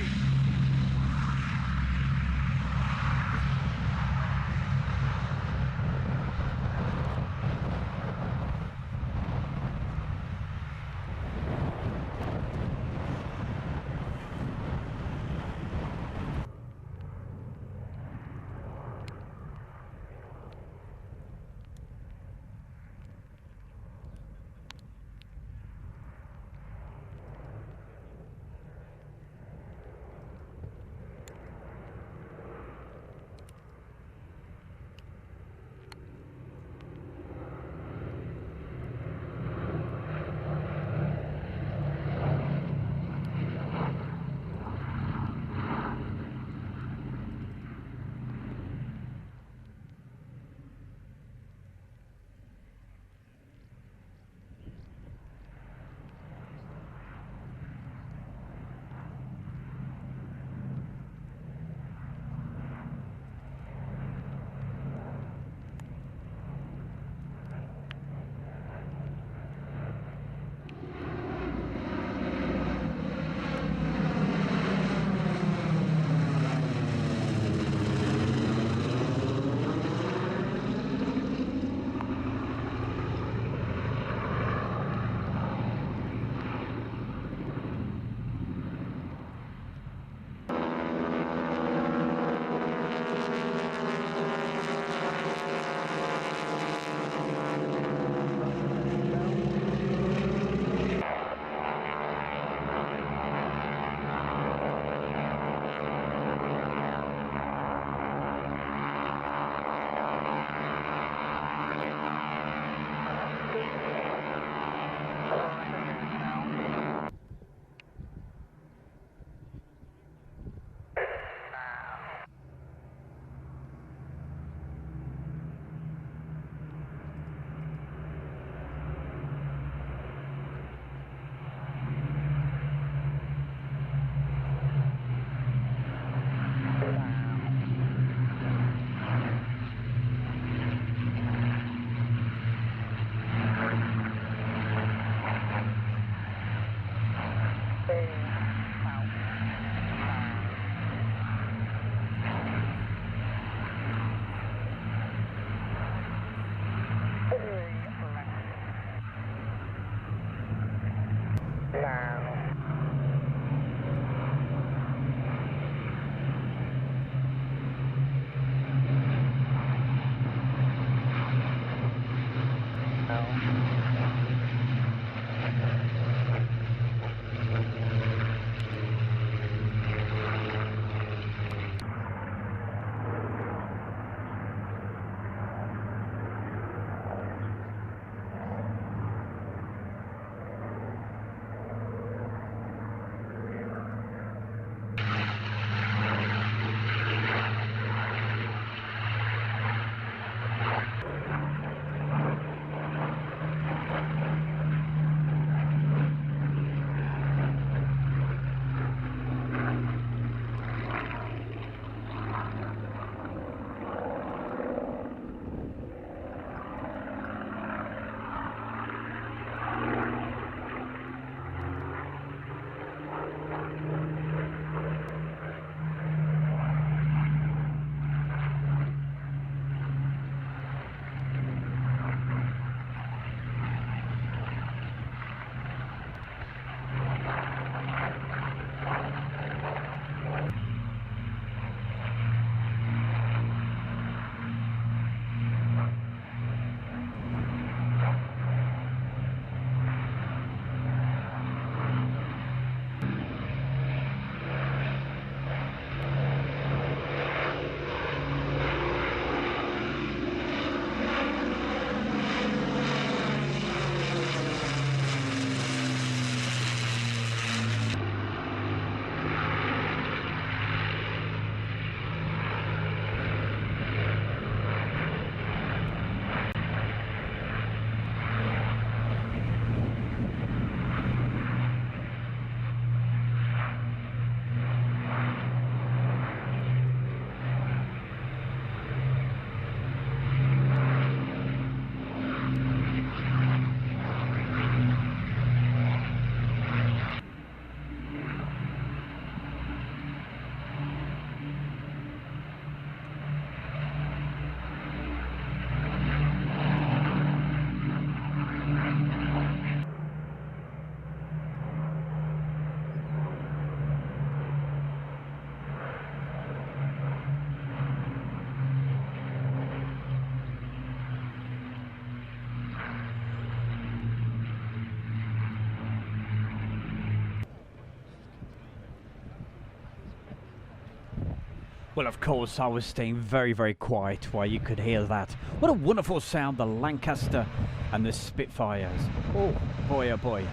Well, of course, I was staying very, very quiet while you could hear that. What a wonderful sound, the Lancaster and the Spitfires. Oh, boy, oh boy.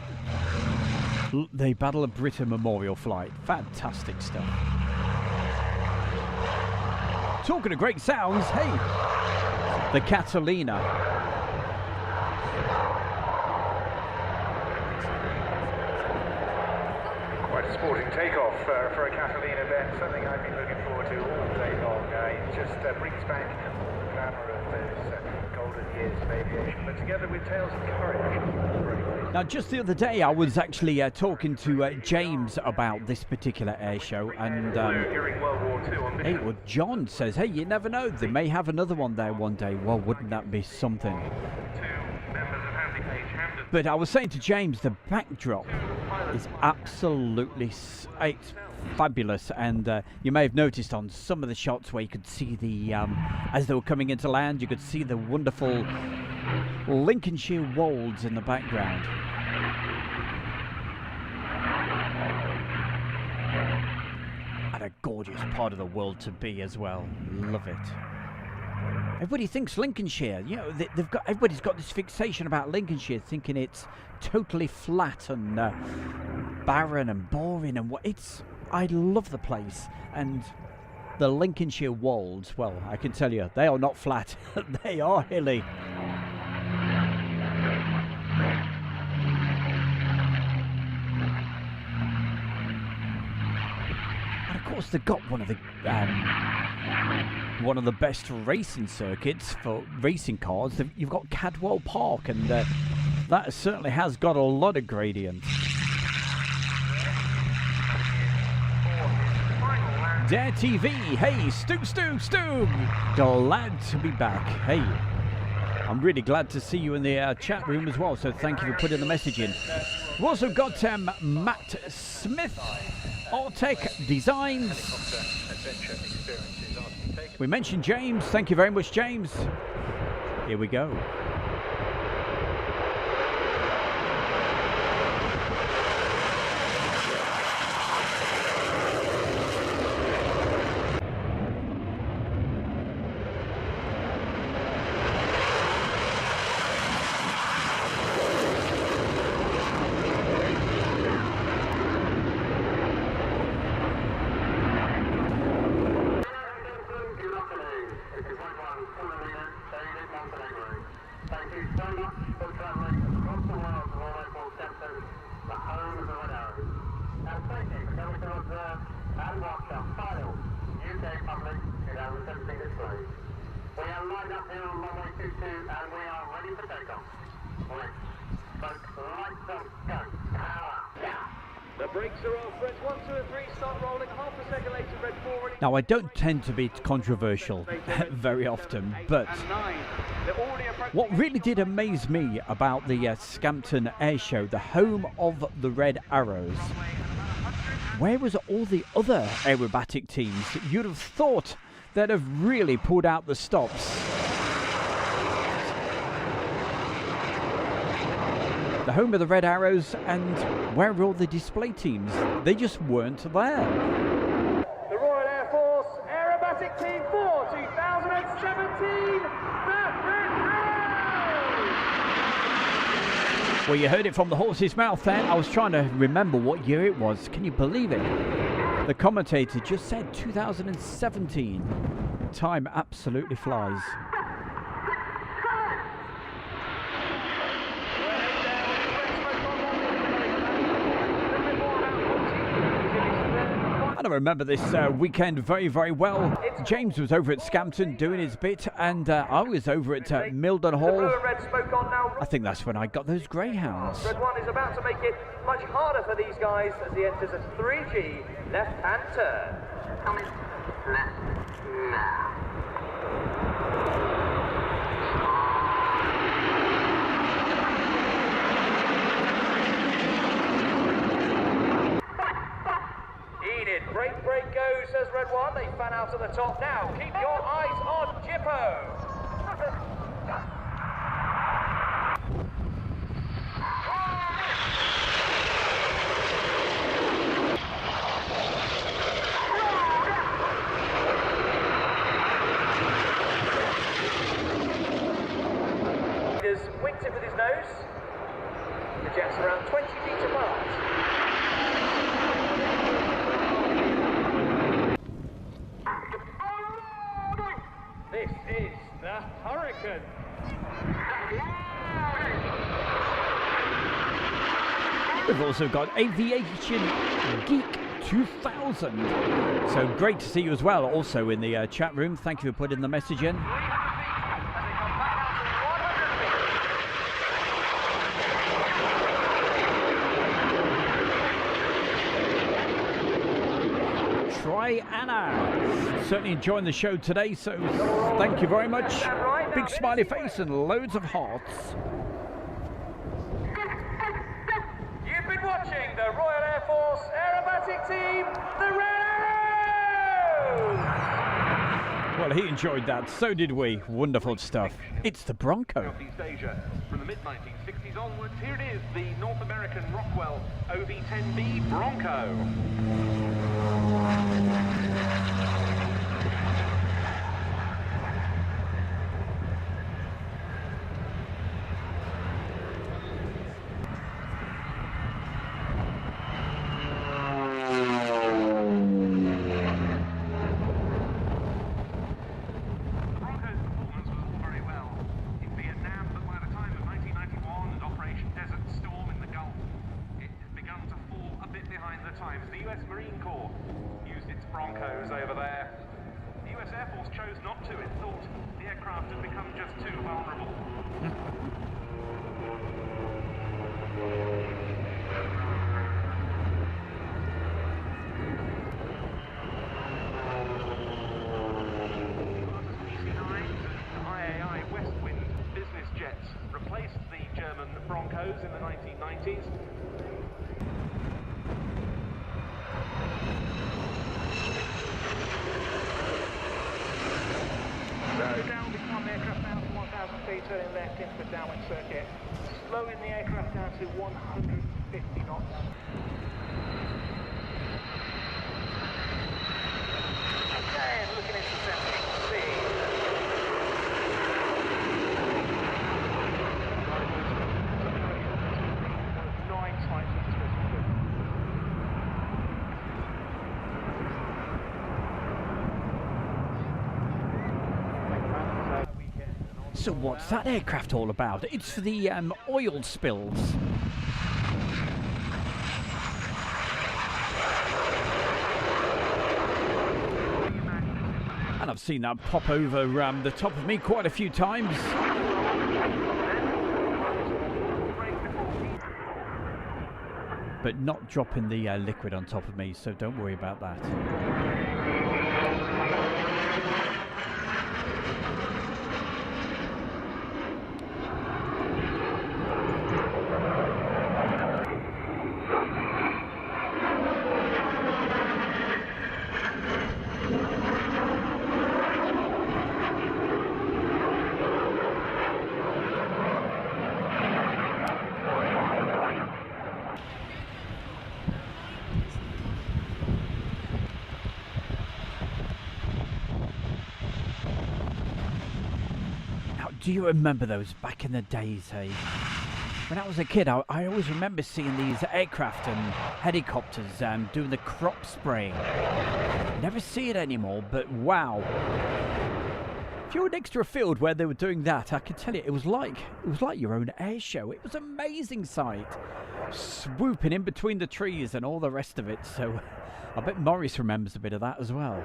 The Battle of Britain Memorial Flight. Fantastic stuff. Talking of great sounds, hey, the Catalina. Quite a sporting takeoff for a Catalina, Ben. Something I've been looking forward to all day long. It just brings back the glamour of those golden years of aviation, but together with tales of courage. Now, just the other day, I was actually talking to James about this particular air show, and during World War II on hey, well, John says, hey, you never know, they may have another one there one day. Well, wouldn't that be something? But I was saying to James, the backdrop is absolutely it's fabulous, and you may have noticed on some of the shots where you could see the as they were coming into land, you could see the wonderful Lincolnshire Wolds in the background. And a gorgeous part of the world to be as well. Love it. Everybody thinks Lincolnshire, you know, everybody's got this fixation about Lincolnshire, thinking it's totally flat and barren and boring and what it's. I love the place, and the Lincolnshire Wolds, well, I can tell you, they are not flat, they are hilly. And of course, they've got one of the best racing circuits for racing cars. You've got Cadwell Park, and that certainly has got a lot of gradient. Dare TV, hey, Stu, glad to be back. Hey, I'm really glad to see you in the chat room as well, so thank you for putting the message in. We've also got Matt Smith, Artec Designs. We mentioned James, thank you very much, James. Here we go. Now, I don't tend to be controversial very often, but what really did amaze me about the Scampton Air Show, the home of the Red Arrows, where was all the other aerobatic teams? You'd have thought they'd have really pulled out the stops. The home of the Red Arrows, and where were all the display teams? They just weren't there. Team 4, 2017, the Red Arrows! Well, you heard it from the horse's mouth there. I was trying to remember what year it was. Can you believe it? The commentator just said 2017. Time absolutely flies. I remember this weekend very, very well. James was over at Scampton doing his bit, and I was over at Milden Hall. I think that's when I got those greyhounds. Red 1 is about to make it much harder for these guys as he enters a 3G left-hand turn. Coming left now. Break goes, says Red 1. They fan out at the top now. Keep your eyes on Jippo. tip with his nose. The jets are around 20 feet apart. This is the Hurricane. We've also got Aviation Geek 2000. So great to see you as well, also in the chat room. Thank you for putting the message in. Triana, certainly enjoying the show today, so thank you very much. Big smiley face and loads of hearts. You've been watching the Royal Air Force Aerobatic Team, the Red Arrows! Well, he enjoyed that, so did we. Wonderful stuff. It's the Bronco. Southeast Asia. From the mid-1960s onwards, here it is, the North American Rockwell OV-10B Bronco. In the 1990s. So down become aircraft down to 1,000 feet, turning left into the downwind circuit. Slowing the aircraft down to 150 knots. And looking into setting C. So what's that aircraft all about? It's for the oil spills. And I've seen that pop over the top of me quite a few times. But not dropping the liquid on top of me, so don't worry about that. Do you remember those back in the days, hey? When I was a kid, I always remember seeing these aircraft and helicopters doing the crop spraying. Never see it anymore, but wow. If you were next to a field where they were doing that, I can tell you, it was like your own air show. It was an amazing sight. Swooping in between the trees and all the rest of it, so I bet Maurice remembers a bit of that as well.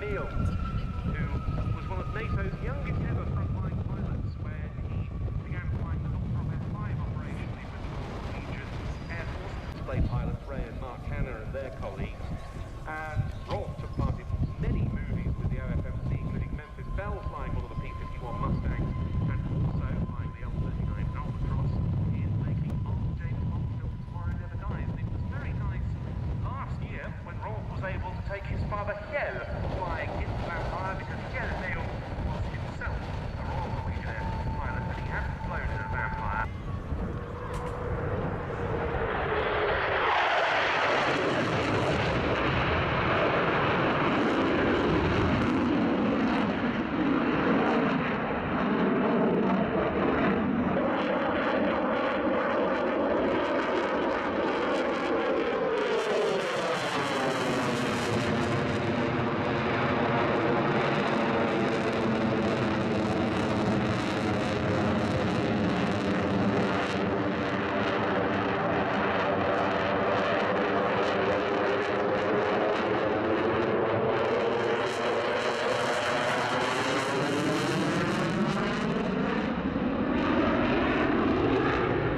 Neil, who was one of NATO's youngest ever frontline pilots, where he began flying the Northrop F-5 operationally with the Norwegian Air Force display pilots Ray and Mark Hanna and their colleagues. And Rolf took part in many movies with the OFMC, including Memphis Belle flying one of the P-51 Mustangs, and also flying the L-39 Albatross in making old James Bond film Tomorrow Never Dies. And it was very nice last year when Rolf was able to take his father Kjell flying into Vampire, because Kjell Neil was himself a Royal Norwegian Air Force pilot, and he hadn't flown in a Vampire.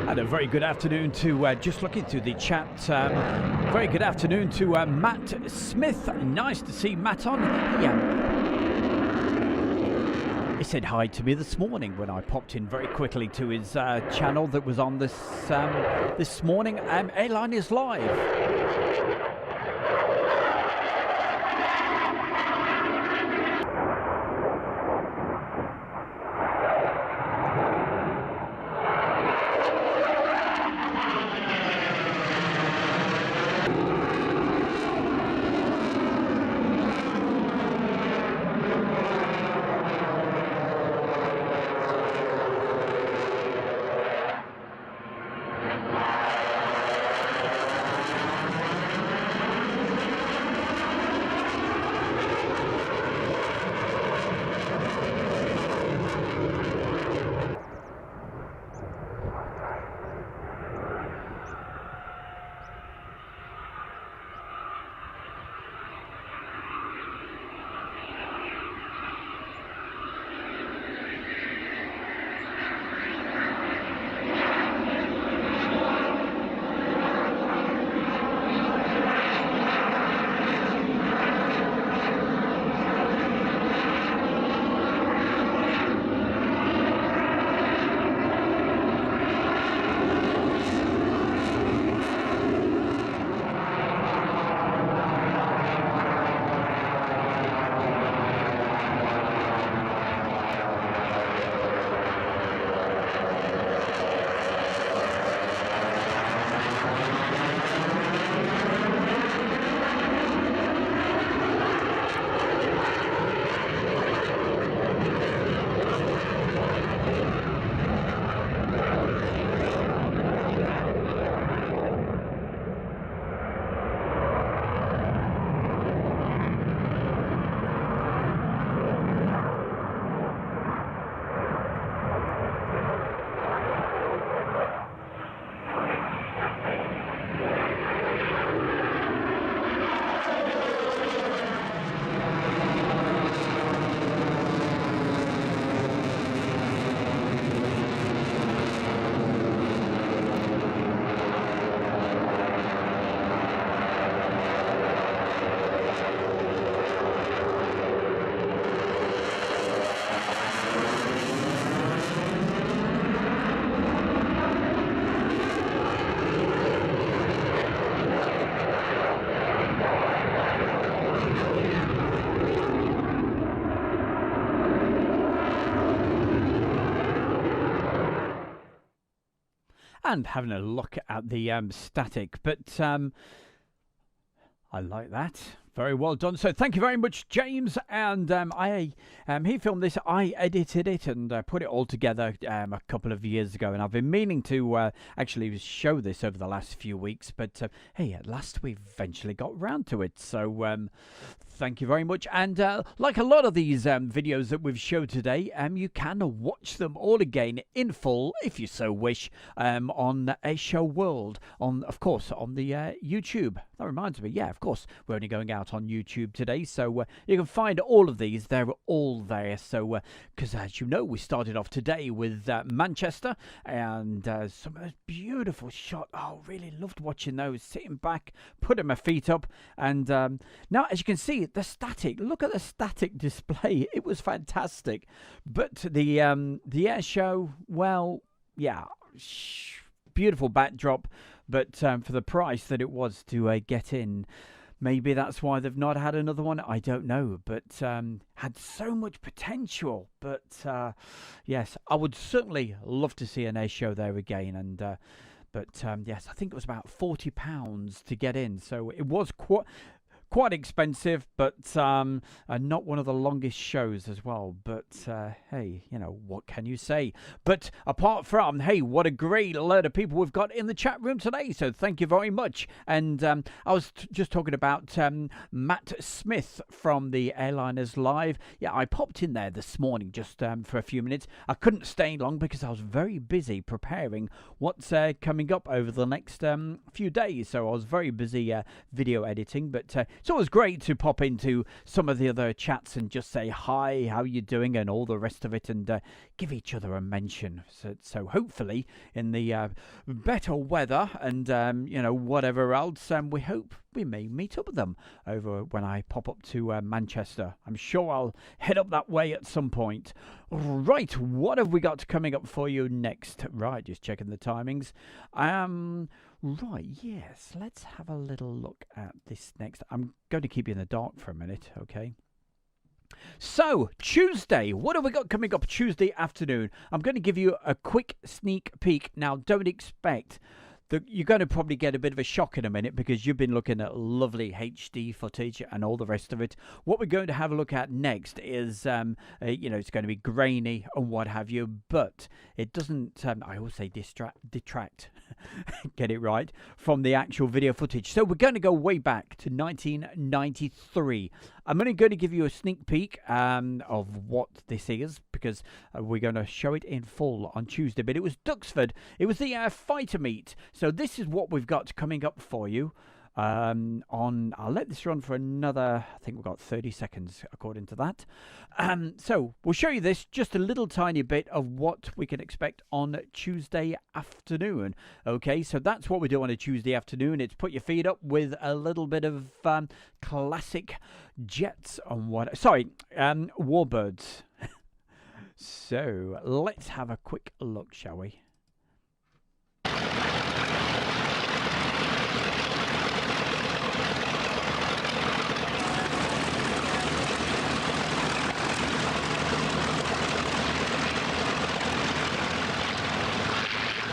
And a very good afternoon to, just looking through the chat, very good afternoon to Matt Smith. Nice to see Matt on. He said hi to me this morning when I popped in very quickly to his channel that was on this this morning. Airline is live. And having a look at the static, but I like that. Very well done. So thank you very much, James. And he filmed this. I edited it and put it all together a couple of years ago. And I've been meaning to actually show this over the last few weeks. But hey, at last we eventually got round to it. So thank you very much. And like a lot of these videos that we've showed today, you can watch them all again in full, if you so wish, on A Show World, of course, on the YouTube. That reminds me, yeah, of course, we're only going out out on YouTube today, so you can find all of these. They're all there. So, because as you know, we started off today with Manchester and some of those beautiful shots. Oh, really loved watching those. Sitting back, putting my feet up, and now as you can see, the static. Look at the static display. It was fantastic. But the air show, well, yeah, beautiful backdrop. But for the price that it was to get in, maybe that's why they've not had another one. I don't know. But had so much potential. But yes, I would certainly love to see an air show there again. And but yes, I think it was about £40 to get in. So it was quite expensive, but not one of the longest shows as well. But hey, you know, what can you say? But apart from, hey, what a great load of people we've got in the chat room today, so thank you very much. And I was just talking about Matt Smith from the Airliners Live. Yeah, I popped in there this morning just for a few minutes. I couldn't stay long because I was very busy preparing what's coming up over the next few days. So I was very busy video editing, but it's always great to pop into some of the other chats and just say hi, how you doing, and all the rest of it, and give each other a mention. So hopefully in the better weather and you know, whatever else, we hope we may meet up with them over when I pop up to Manchester. I'm sure I'll head up that way at some point. Right, what have we got coming up for you next? Right, just checking the timings. Right, yes, let's have a little look at this next. I'm going to keep you in the dark for a minute, okay? So, Tuesday, what have we got coming up Tuesday afternoon? I'm going to give you a quick sneak peek. Now, don't expect that you're going to probably get a bit of a shock in a minute because you've been looking at lovely HD footage and all the rest of it. What we're going to have a look at next is, you know, it's going to be grainy and what have you, but it doesn't, I always say detract, get it right, from the actual video footage. So we're going to go way back to 1993. I'm only going to give you a sneak peek of what this is because we're going to show it in full on Tuesday. But it was Duxford. It was the fighter meet. So this is what we've got coming up for you. I'll let this run for another, I think we've got 30 seconds according to that. So we'll show you this, just a little tiny bit of what we can expect on Tuesday afternoon. Okay, so that's what we do on a Tuesday afternoon. It's put your feet up with a little bit of classic jets on what, sorry, Warbirds. So let's have a quick look, shall we?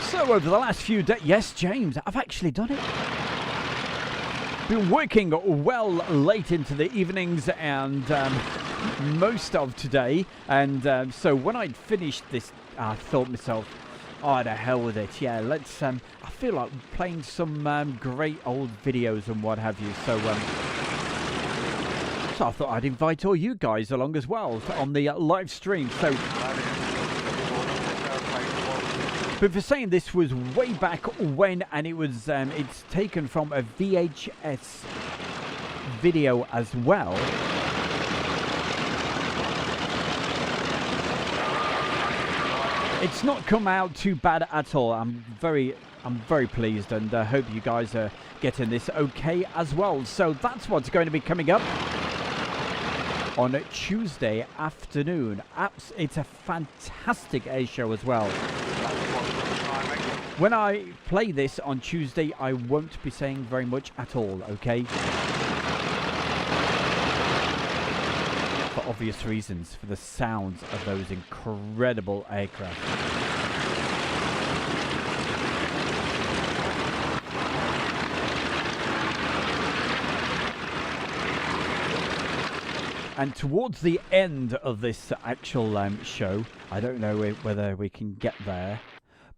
So over the last few days, yes, James, I've actually done it. Been working well late into the evenings and most of today. And so when I'd finished this, I thought to myself, oh, the hell with it. Yeah, let's, I feel like playing some great old videos and what have you. So, so I thought I'd invite all you guys along as well on the live stream. So, but for saying this was way back when, and it was it's taken from a VHS video as well. It's not come out too bad at all. I'm very pleased, and hope you guys are getting this okay as well. So that's what's going to be coming up on Tuesday afternoon. It's a fantastic air show as well. When I play this on Tuesday, I won't be saying very much at all, okay? For obvious reasons, for the sounds of those incredible aircraft. And towards the end of this actual show, I don't know whether we can get there,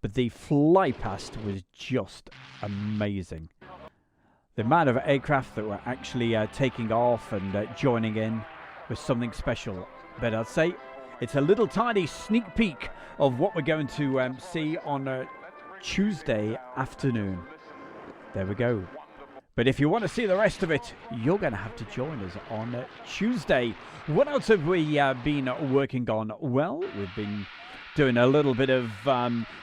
but the fly past was just amazing. The amount of aircraft that were actually taking off and joining in was something special. But I'd say it's a little tiny sneak peek of what we're going to see on Tuesday afternoon. There we go. But if you want to see the rest of it, you're going to have to join us on Tuesday. What else have we been working on? Well, we've been doing a little bit of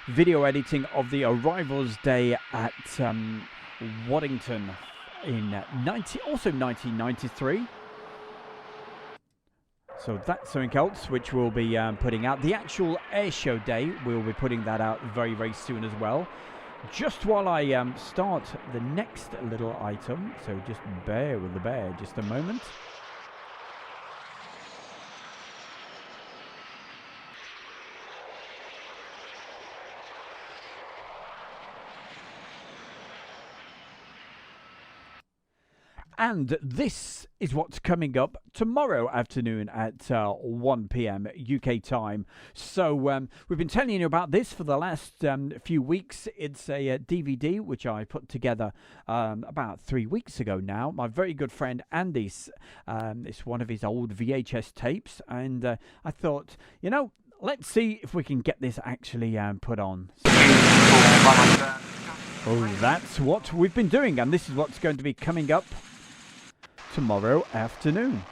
video editing of the Arrivals Day at Waddington in 1993. So that's something else which we'll be putting out. The actual Airshow Day, we'll be putting that out very, very soon as well. Just while I start the next little item, so just bear with the bear just a moment. And this is what's coming up tomorrow afternoon at 1 p.m. UK time. So we've been telling you about this for the last few weeks. It's a DVD which I put together about 3 weeks ago now. My very good friend Andy's, it's one of his old VHS tapes. And I thought, you know, let's see if we can get this actually put on. Oh, that's what we've been doing. And this is what's going to be coming up tomorrow afternoon.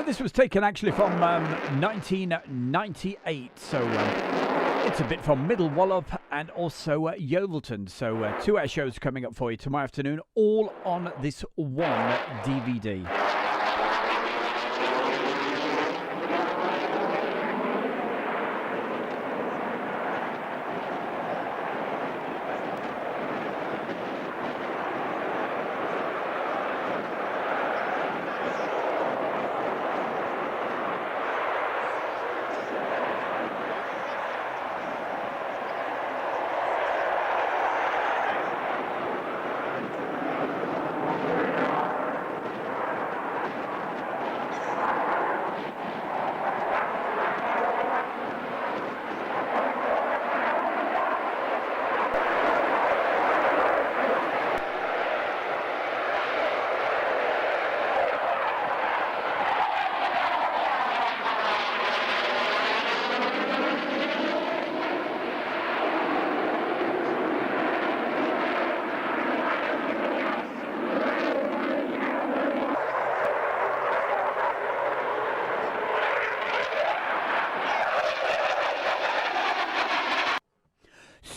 This was taken actually from 1998, so it's a bit from Middle Wallop and also Yeovilton. So 2 air shows coming up for you tomorrow afternoon, all on this one DVD.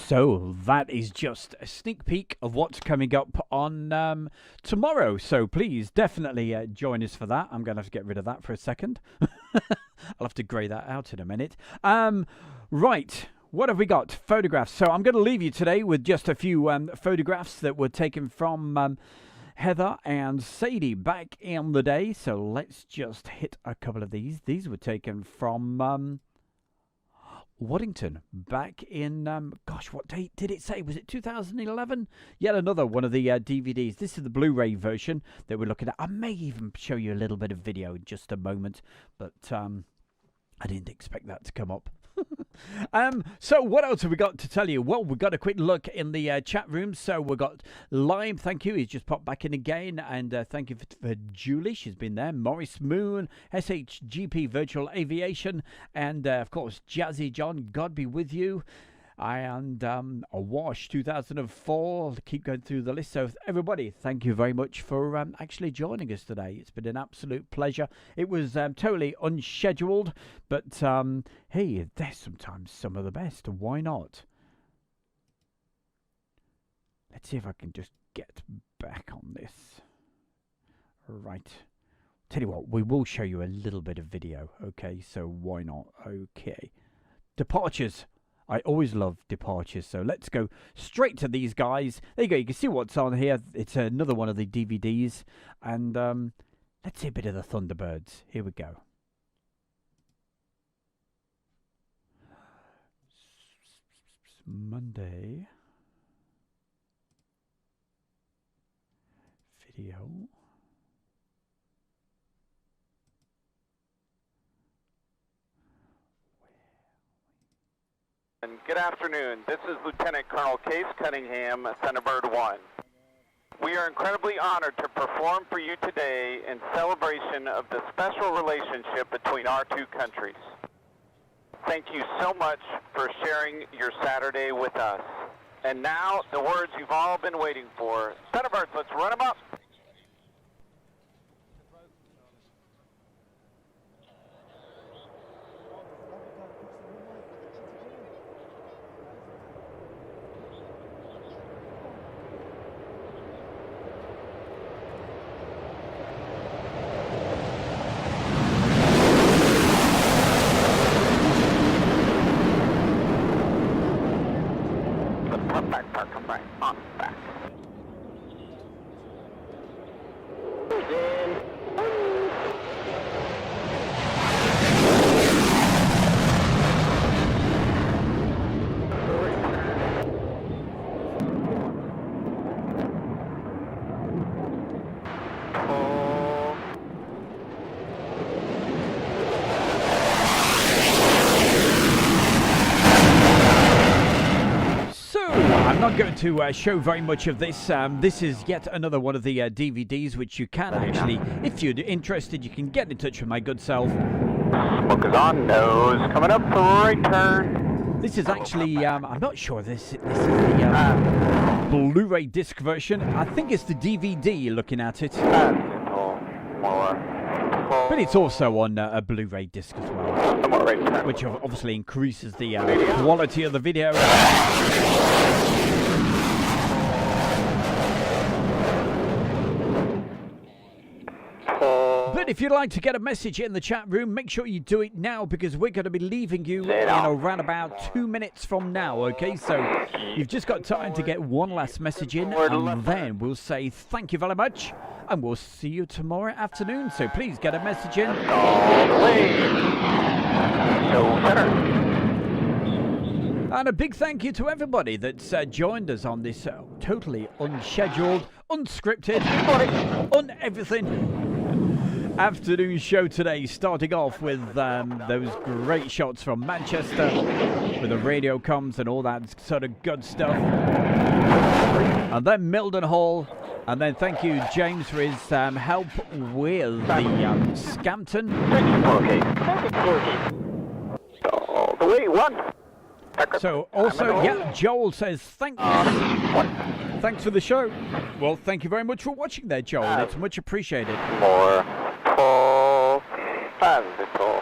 So that is just a sneak peek of what's coming up on tomorrow. So please definitely join us for that. I'm going to have to get rid of that for a second. I'll have to grey that out in a minute. Right. What have we got? Photographs. So I'm going to leave you today with just a few photographs that were taken from Heather and Sadie back in the day. So let's just hit a couple of these. These were taken from Waddington back in, gosh, what date did it say? Was it 2011? Yet another one of the DVDs. This is the Blu-ray version that we're looking at. I may even show you a little bit of video in just a moment, but I didn't expect that to come up. So what else have we got to tell you? Well, we've got a quick look in the chat room. So we've got Lime, thank you, he's just popped back in again, and thank you for Julie, she's been there. Morris Moon, SHGP Virtual Aviation, and of course Jazzy John, God be with you. And Awash 2004. Keep going through the list. So everybody, thank you very much for actually joining us today. It's been an absolute pleasure. It was totally unscheduled, but hey, there's sometimes some of the best. Why not? Let's see if I can just get back on this. Right. Tell you what, we will show you a little bit of video. Okay, so why not? Okay. Departures. I always love departures, so let's go straight to these guys. There you go, you can see what's on here. It's another one of the DVDs, and let's see a bit of the Thunderbirds. Here we go. Monday. Video. Good afternoon. This is Lieutenant Colonel Case Cunningham, Thunderbird 1. We are incredibly honored to perform for you today in celebration of the special relationship between our two countries. Thank you so much for sharing your Saturday with us. And now, the words you've all been waiting for. Thunderbirds, let's run them up. Come back, on back. I'm not going to show very much of this. This is yet another one of the DVDs which you can actually, if you're interested, you can get in touch with my good self. Smoke is on, nose coming up for right turn. This is actually, I'm not sure this is the Blu-ray disc version. I think it's the DVD looking at it. But it's also on a Blu-ray disc as well, which obviously increases the quality of the video. But if you'd like to get a message in the chat room, make sure you do it now, because we're going to be leaving you around about 2 minutes from now, okay? So you've just got time to get one last message in, and then we'll say thank you very much, and we'll see you tomorrow afternoon. So please get a message in. All the way. No center. And a big thank you to everybody that's joined us on this totally unscheduled, unscripted, everything afternoon show today, starting off with those great shots from Manchester with the radio comms and all that sort of good stuff, and then Mildenhall, and then thank you James for his help with the Scampton. All the way, one. So also, yeah, Joel says thanks for the show. Well, thank you very much for watching there, Joel. It's much appreciated. More pull, and pull.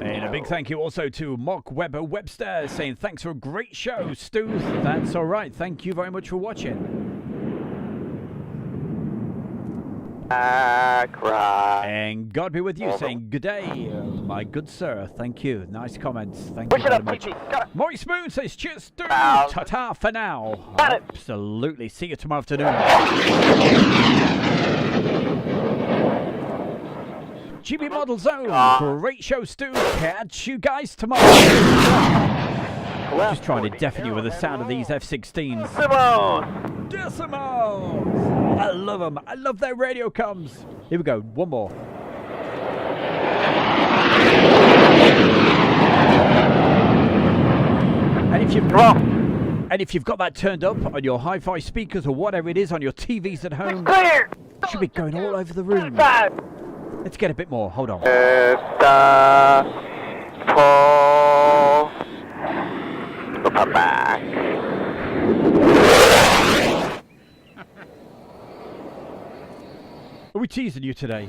And a big thank you also to Mark Webber Webster saying thanks for a great show, Stu. That's all right. Thank you very much for watching. And God be with you, saying good day, my good sir. Thank you. Nice comments. Thank you very much. Maurice Moon says cheers, Stu. Ta-ta for now. Absolutely. See you tomorrow afternoon. GB Model Zone. Great show, Stu. Catch you guys tomorrow. Just trying to deafen you with the sound of these F-16s. Decimals! I love them. I love their radio comms. Here we go. One more. And if you've got that turned up on your hi-fi speakers or whatever it is on your TVs at home, it should be going all over the room. Let's get a bit more. Hold on. Back. Are we teasing you today?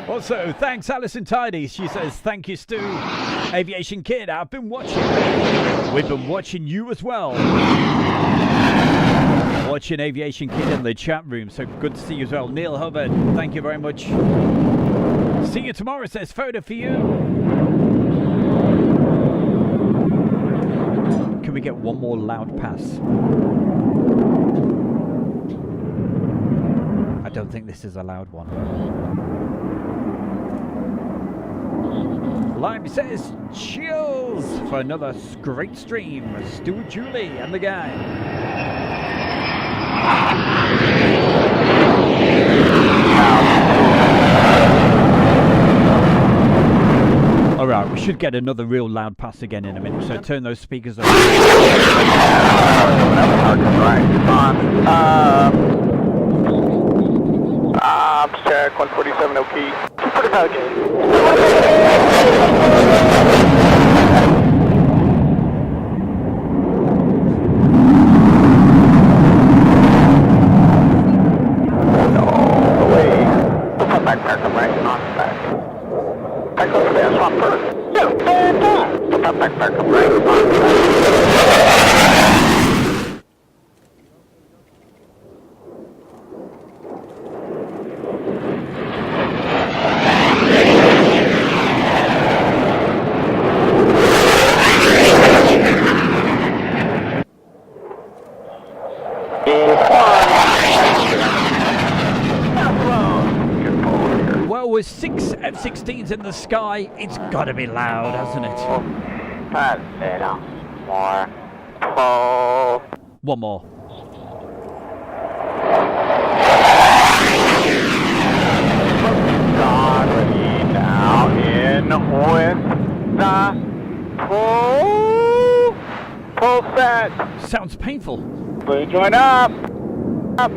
Also, thanks Alison Tidy. She says, thank you, Stu. Aviation Kid, I've been watching. We've been watching you as well. Watching Aviation Kid in the chat room, so good to see you as well. Neil Hubbard, thank you very much. See you tomorrow, says photo for you. Can we get one more loud pass? I don't think this is a loud one. Lime says chills for another great stream. Stuart Julie and the gang. should get another real loud pass again in a minute, so turn those speakers up. Check 147 O'Key. 245 again. Well, with 6 F-16s in the sky, it's got to be loud, hasn't it? A little more pull. One more. Gravity now in with the pull. Pull set. Sounds painful. Blue joint up. Up.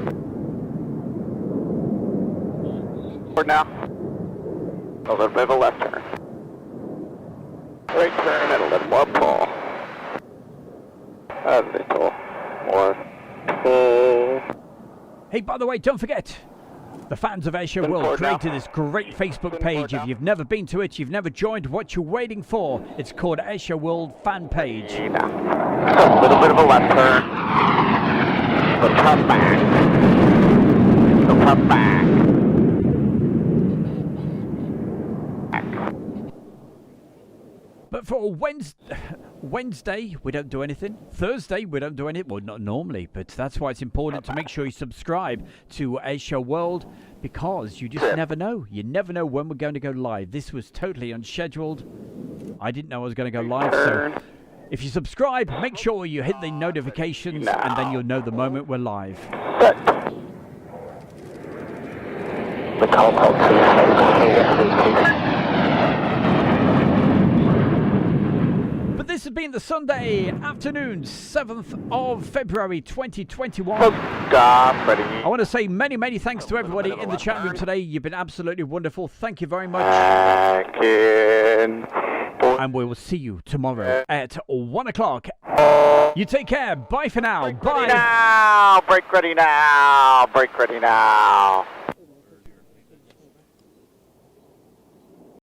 Forward now. A little bit of a left turn. Right turn and a little more pull. A little more pull. Hey, by the way, don't forget, the fans of Airshow World created this great Facebook page. If you've never been to it, you've never joined, what you're waiting for. It's called Airshow World Fan Page. A little bit of a left turn. A little puff back. A little puff back. But for Wednesday, we don't do anything. Thursday, we don't do anything. Well, not normally, but that's why it's important to make sure you subscribe to Airshow World, because you just never know. You never know when we're going to go live. This was totally unscheduled. I didn't know I was going to go live, so if you subscribe, make sure you hit the notifications, and then you'll know the moment we're live. But this has been the Sunday afternoon, 7th of February 2021. I want to say many, many thanks to everybody in the chat room today. You've been absolutely wonderful. Thank you very much. And we will see you tomorrow at 1 o'clock. You take care. Bye for now. Bye. Break ready now. Break ready now.